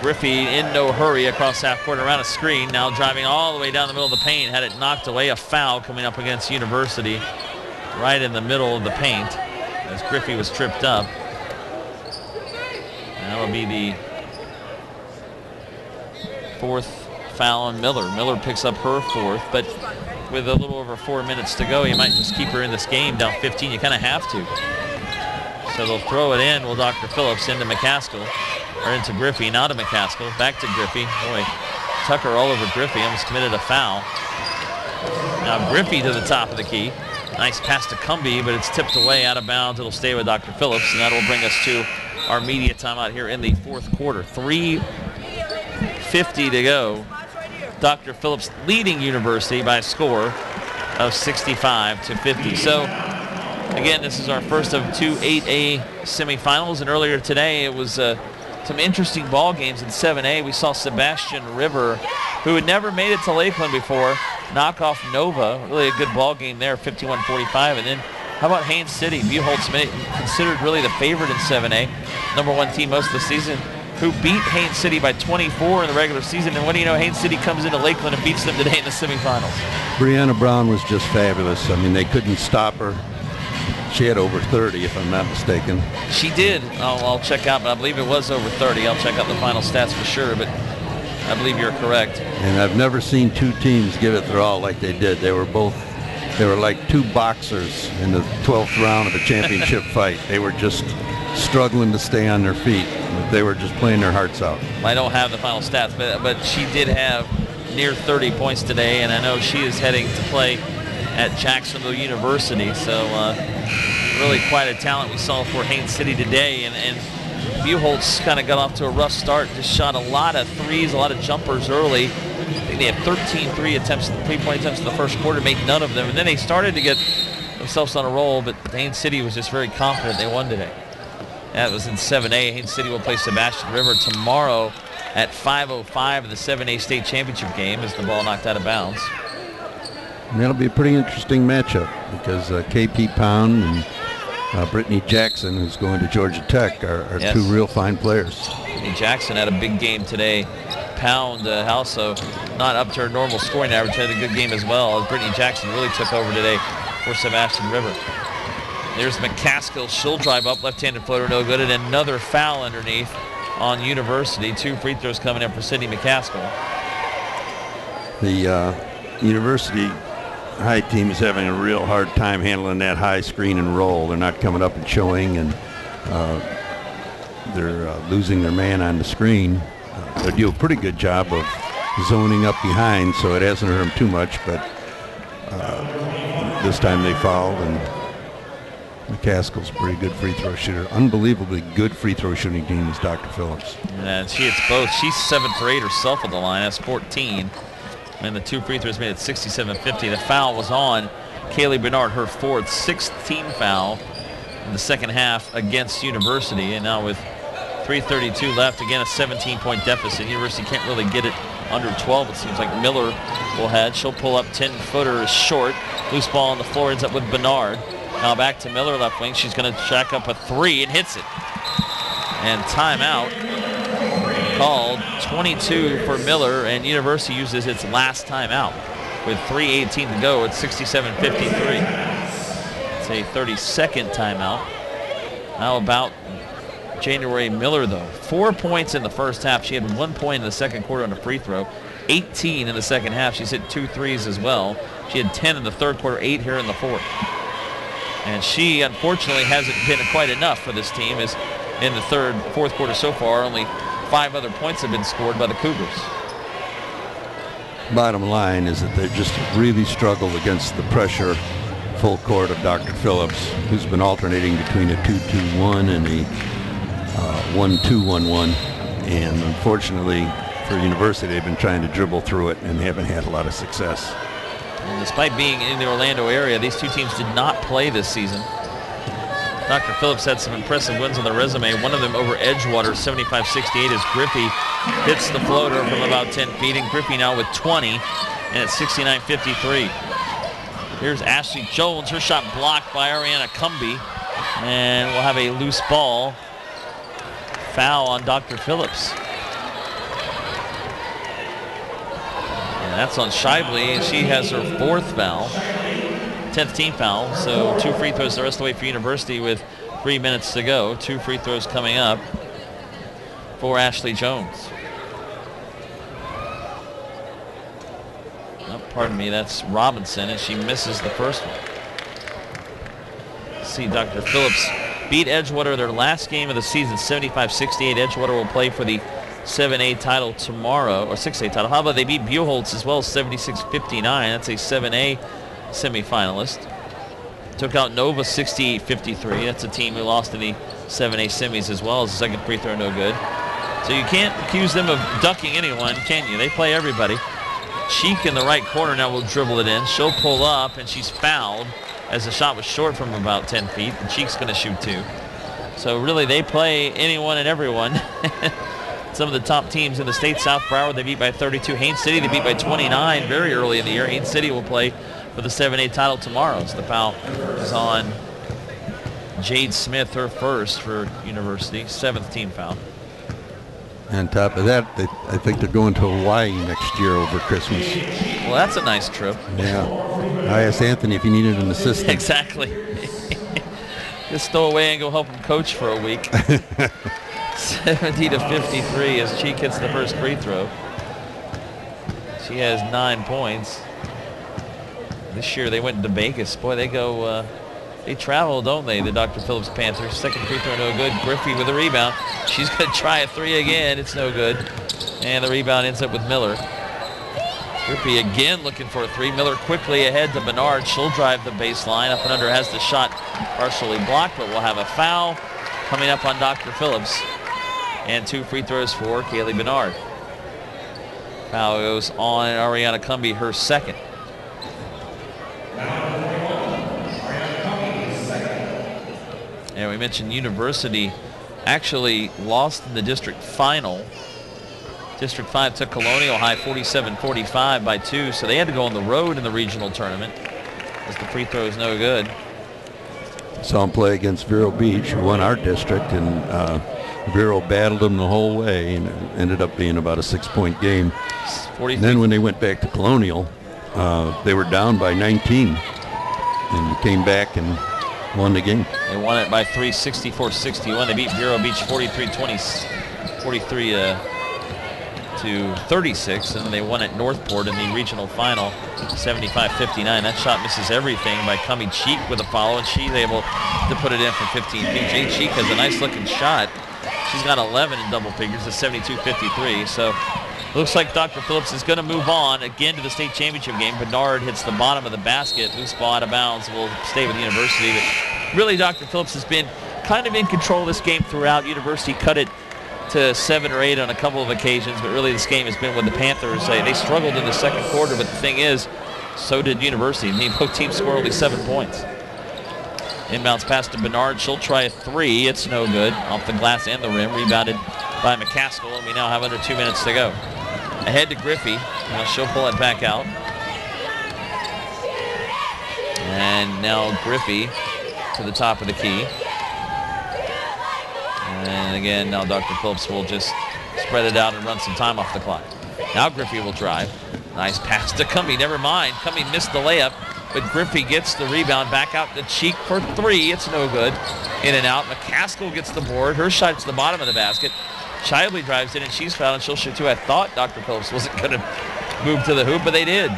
Griffey in no hurry across half court around a screen, now driving all the way down the middle of the paint, had it knocked away. A foul coming up against University right in the middle of the paint as Griffey was tripped up. That'll be the 4th foul on Miller. Miller picks up her 4th, but with a little over 4 minutes to go, you might just keep her in this game down 15. You kind of have to. So they'll throw it in. Well, Dr. Phillips into McCaskill, or into Griffey, now to McCaskill, back to Griffey. Boy, Tucker all over Griffey, almost committed a foul. Now Griffey to the top of the key. Nice pass to Cumbie, but it's tipped away out of bounds. It'll stay with Dr. Phillips, and that'll bring us to our media timeout here in the 4th quarter. 3:50 to go. Dr. Phillips leading University by a score of 65-50. So again, this is our first of 2 8A semifinals, and earlier today it was some interesting ball games in 7A. We saw Sebastian River, who had never made it to Lakeland before, knock off Nova. Really a good ball game there, 51-45. And then how about Haines City? Buchholz, considered really the favorite in 7A, #1 team most of the season, who beat Haines City by 24 in the regular season. And what do you know, Haines City comes into Lakeland and beats them today in the semifinals. Brianna Brown was just fabulous. I mean, they couldn't stop her. She had over 30, if I'm not mistaken. She did. I'll check out, but I believe it was over 30. I'll check out the final stats for sure, but I believe you're correct. And I've never seen 2 teams give it their all like they did. They were like 2 boxers in the 12th round of a championship fight. They were just struggling to stay on their feet. They were just playing their hearts out. I don't have the final stats, but she did have near 30 points today, and I know she is heading to play at Jacksonville University. So really quite a talent we saw for Haines City today. And Buchholz kind of got off to a rough start. Just shot a lot of threes, a lot of jumpers early. I think they had 13 three-point attempts in the first quarter, made none of them. And then they started to get themselves on a roll, but Haines City was just very confident they won today. That was in 7A. Haines City will play Sebastian River tomorrow at 5:05 in the 7A state championship game as the ball knocked out of bounds. And that'll be a pretty interesting matchup because KP Pound and Brittany Jackson, who's going to Georgia Tech, are yes, 2 real fine players. Brittany Jackson had a big game today. Pound also not up to her normal scoring average, had a good game as well, as Brittany Jackson really took over today for Sebastian River. There's McCaskill. She'll drive up, left-handed floater, no good, and another foul underneath on University. 2 free throws coming up for Sydney McCaskill. The University high team is having a real hard time handling that high screen and roll. They're not coming up and showing, and they're losing their man on the screen. They do a pretty good job of zoning up behind, so it hasn't hurt them too much, but this time they fouled, and McCaskill's a pretty good free throw shooter. Unbelievably good free throw shooting team is Dr. Phillips. And she hits both. She's 7 for 8 herself at the line. That's 14. And the 2 free throws made it 67-50. The foul was on Kaylee Bernard, her 4th, 6th team foul in the second half against University. And now with 3:32 left, again a 17-point deficit. University can't really get it under 12. It seems like Miller will head. She'll pull up 10-footer short. Loose ball on the floor, ends up with Bernard. Now back to Miller, left wing. She's going to jack up a 3 and hits it. And timeout called, 22 for Miller, and University uses its last timeout with 3:18 to go. It's 67-53. It's a 30-second timeout. How about January Miller, though? 4 points in the first half. She had 1 point in the second quarter on a free throw. 18 in the second half. She's hit 2 threes as well. She had 10 in the third quarter, 8 here in the fourth. And she, unfortunately, hasn't been quite enough for this team, as in the fourth quarter so far, only 5 other points have been scored by the Cougars. Bottom line is that they just really struggled against the pressure full court of Dr. Phillips, who's been alternating between a 2-2-1 and a 1-2-1-1. And unfortunately for University, they've been trying to dribble through it and haven't had a lot of success. And despite being in the Orlando area, these two teams did not play this season. Dr. Phillips had some impressive wins on their resume. One of them over Edgewater, 75-68, as Griffey hits the floater from about 10 feet. And Griffey now with 20, and it's 69-53. Here's Ashley Jones. Her shot blocked by Ariana Cumby. And we'll have a loose ball. Foul on Dr. Phillips. And that's on Shively, and she has her 4th foul. 10th team foul, so 2 free throws the rest of the way for University with 3 minutes to go. 2 free throws coming up for Ashley Jones. Oh, pardon me, that's Robinson, and she misses the first one. See, Dr. Phillips beat Edgewater their last game of the season, 75-68. Edgewater will play for the 7A title tomorrow, or 6A title. How about they beat Buchholz as well, 76-59. That's a 7A semifinalist. Took out Nova 68-53. That's a team who lost in the 7A semis as well. As the second free throw, no good. So you can't accuse them of ducking anyone, can you? They play everybody. Cheek in the right corner now will dribble it in. She'll pull up, and she's fouled as the shot was short from about 10 feet. And Cheek's going to shoot 2. So really, they play anyone and everyone. Some of the top teams in the state. South Broward, they beat by 32. Haines City, they beat by 29 very early in the year. Haines City will play for the 7A title tomorrow. So the foul is on Jade Smith, her 1st for University, 7th team foul. On top of that, I think they're going to Hawaii next year over Christmas. Well, that's a nice trip. Yeah. I asked Anthony if he needed an assistant. Exactly. Just stow away and go help him coach for a week. 70-53 as Cheek hits the first free throw. She has 9 points. This year they went to Vegas. Boy, they go, they travel, don't they, the Dr. Phillips Panthers. Second free throw, no good. Griffey with a rebound. She's going to try a 3 again. It's no good. And the rebound ends up with Miller. Griffey again looking for a 3. Miller quickly ahead to Bernard. She'll drive the baseline. Up and under has the shot partially blocked, but we'll have a foul coming up on Dr. Phillips. And 2 free throws for Kaylee Bernard. Foul goes on Ariana Cumby, her 2nd. And we mentioned University actually lost in the district final. District 5 took Colonial High 47-45 by 2, so they had to go on the road in the regional tournament as the free throw is no good. Saw him play against Vero Beach, who won our district, and Vero battled them the whole way, and it ended up being about a 6-point game. And then when they went back to Colonial, they were down by 19 and came back and won the game. They won it by 3, 64-61. They beat Vero Beach 43 to 36, and they won at Northport in the regional final 75-59. That shot misses everything by Cummy Cheek with a follow, and she's able to put it in from 15 feet. Jay Cheek has a nice looking shot. She's got 11 in double figures at 72-53. So looks like Dr. Phillips is going to move on again to the state championship game. Bernard hits the bottom of the basket. Loose ball out of bounds. Will stay with University. But really, Dr. Phillips has been kind of in control of this game throughout. University cut it to 7 or 8 on a couple of occasions, but really this game has been with the Panthers. They struggled in the second quarter, but the thing is, so did University. Both teams scored only 7 points. Inbounds pass to Bernard. She'll try a 3. It's no good. Off the glass and the rim. Rebounded by McCaskill, and we now have under 2 minutes to go. Ahead to Griffey. Now she'll pull it back out. And now Griffey to the top of the key. And again, now Dr. Phillips will just spread it out and run some time off the clock. Now Griffey will drive. Nice pass to Cumby. Never mind. Cumby missed the layup, but Griffey gets the rebound back out to Cheek for 3. It's no good. In and out. McCaskill gets the board. Her shot to the bottom of the basket. Shively drives in, and she's fouled, and she'll shoot 2. I thought Dr. Phillips wasn't going to move to the hoop, but they did.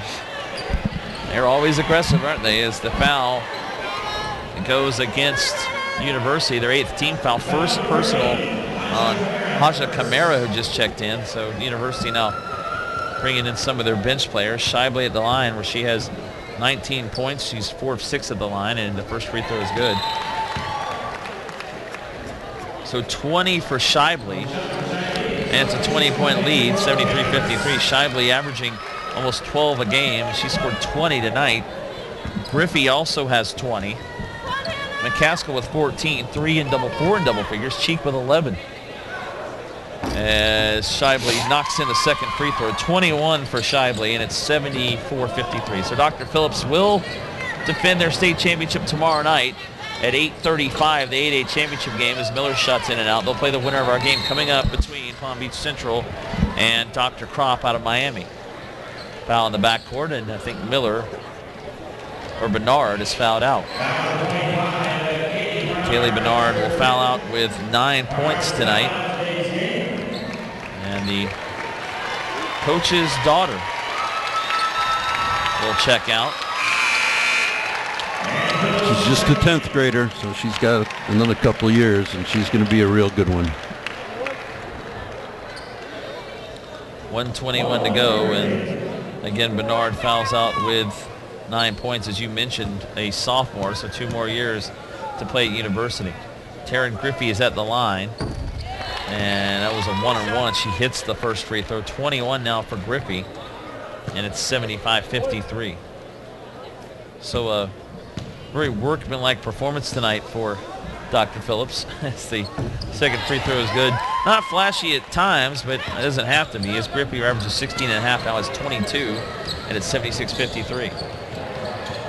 They're always aggressive, aren't they? As the foul goes against University, their 8th team foul, first personal on Haja Camara, who just checked in. So University now bringing in some of their bench players. Shively at the line, where she has 19 points. She's 4 of 6 at the line, and the first free throw is good. So 20 for Shively, and it's a 20-point lead, 73-53. Shively averaging almost 12 a game. She scored 20 tonight. Griffey also has 20. McCaskill with 14, 4 in double figures. Cheek with 11. As Shively knocks in the second free throw. 21 for Shively, and it's 74-53. So Dr. Phillips will defend their state championship tomorrow night at 8:35, the 8A championship game, as Miller shots in and out. They'll play the winner of our game coming up between Palm Beach Central and Dr. Kropp out of Miami. Foul in the backcourt, and I think Bernard is fouled out. Kaylee Bernard will foul out with 9 points tonight. And the coach's daughter will check out. She's just a 10th grader, so she's got another couple of years, and she's going to be a real good one. 1:21 to go, and again, Bernard fouls out with 9 points, as you mentioned, a sophomore, so 2 more years to play at University. Taryn Griffey is at the line, and that was a 1-on-1. She hits the first free throw. 21 now for Griffey, and it's 75-53. So a very workmanlike performance tonight for Dr. Phillips. As the second free throw is good. Not flashy at times, but it doesn't have to be, as Griffey averages 16 and a half, now has 22, and it's 76-53.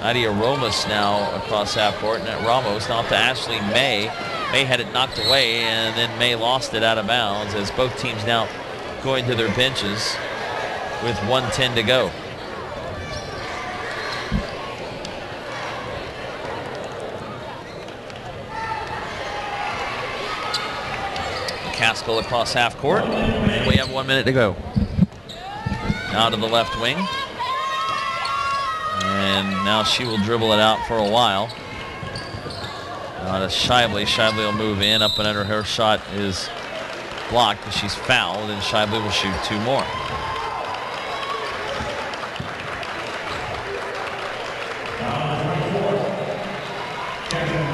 Nadia Romas now across half court, and Ramos now to Ashley May. May had it knocked away, and then May lost it out of bounds, as both teams now going to their benches with 1:10 to go. Caskill across half court, and we have 1 minute to go. Now to the left wing. And now she will dribble it out for a while. Now to Shively. Shively will move in. Up and under. Her shot is blocked, but she's fouled, and Shively will shoot 2 more.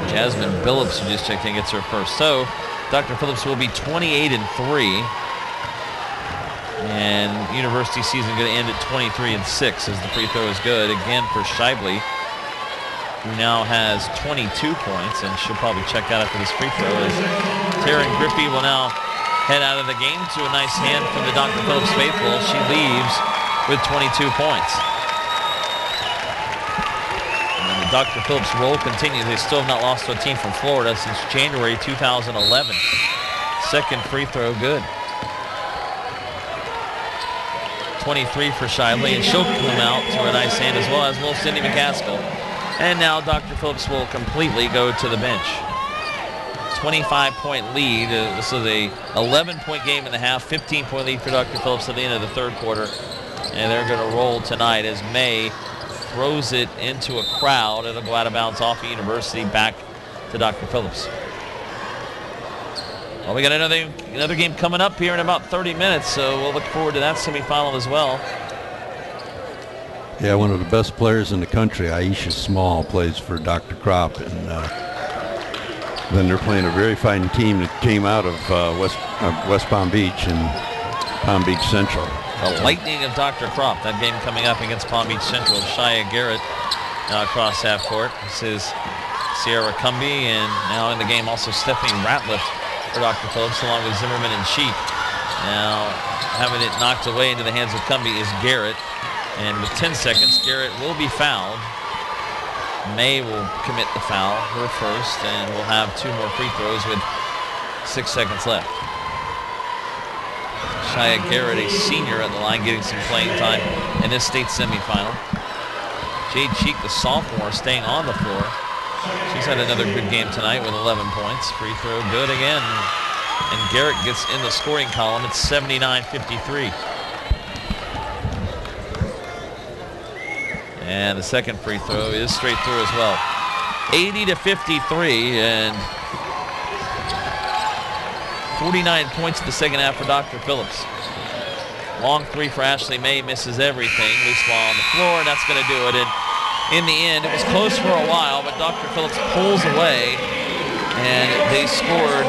Jasmine Phillips, who just checked in, gets her first. So Dr. Phillips will be 28-3. And University season going to end at 23-6 as the free throw is good again for Shively, who now has 22 points, and she'll probably check out after this free throw. As Taryn Griffey will now head out of the game to a nice hand from the Dr. Phillips faithful. She leaves with 22 points. And the Dr. Phillips' roll continues. They still have not lost to a team from Florida since January 2011. Second free throw good. 23 for Shiley, and she'll come out to a nice hand, as will Cindy McCaskill. And now Dr. Phillips will completely go to the bench. 25-point lead. This is a 11-point game in the half, 15-point lead for Dr. Phillips at the end of the third quarter. And they're going to roll tonight as May throws it into a crowd. It'll go out of bounds off of University, back to Dr. Phillips. Well, we got another game coming up here in about 30 minutes, so we'll look forward to that semifinal as well. Yeah, one of the best players in the country, Aisha Small, plays for Dr. Kropp, and then they're playing a very fine team that came out of West Palm Beach and Palm Beach Central. The Lightning of Dr. Kropp. That game coming up against Palm Beach Central. Shia Garrett now across half court. This is Sierra Cumby, and now in the game also Stephanie Ratliff for Dr. Phillips, along with Zimmerman and Sheik. Now having it knocked away into the hands of Cumby is Garrett. And with 10 seconds, Garrett will be fouled. May will commit the foul, her first, and we'll have 2 more free throws with 6 seconds left. Shia Garrett, a senior at the line, getting some playing time in this state semifinal. Jade Cheek, the sophomore, staying on the floor. She's had another good game tonight with 11 points. Free throw good again. And Garrett gets in the scoring column. It's 79-53. And the second free throw is straight through as well. 80-53, and 49 points in the second half for Dr. Phillips. Long three for Ashley May, misses everything. Loose ball on the floor, and that's going to do it. And in the end, it was close for a while, but Dr. Phillips pulls away, and they scored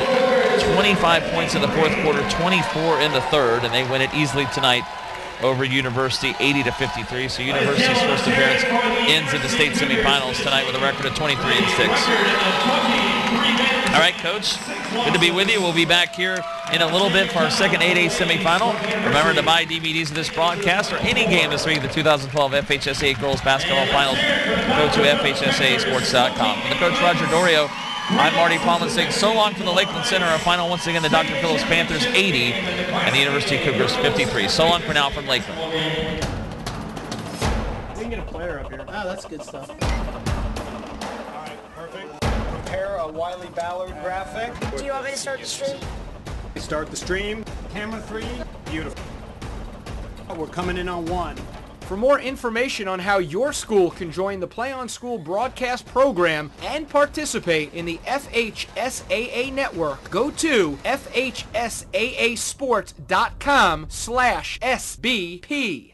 25 points in the fourth quarter, 24 in the third, and they win it easily tonight over University, 80-53. So University's first appearance ends in the state semifinals tonight with a record of 23-6. All right, Coach, good to be with you. We'll be back here in a little bit for our second 8A semifinal. Remember to buy DVDs of this broadcast or any game this week, the 2012 FHSAA Girls Basketball Finals. Go to FHSAASports.com. For the Coach Roger Dorio, I'm Marty Palmer saying so long from the Lakeland Center. Our final once again, the Dr. Phillips Panthers 80 and the University Cougars 53. So long for now from Lakeland. We can get a player up here. Oh, that's good stuff. All right, perfect. Prepare a Wiley Ballard graphic. Do you want me to start the stream? Start the stream. Camera 3. Beautiful. We're coming in on 1. For more information on how your school can join the Play on School broadcast program and participate in the FHSAA network, go to FHSAAsports.com/SBP.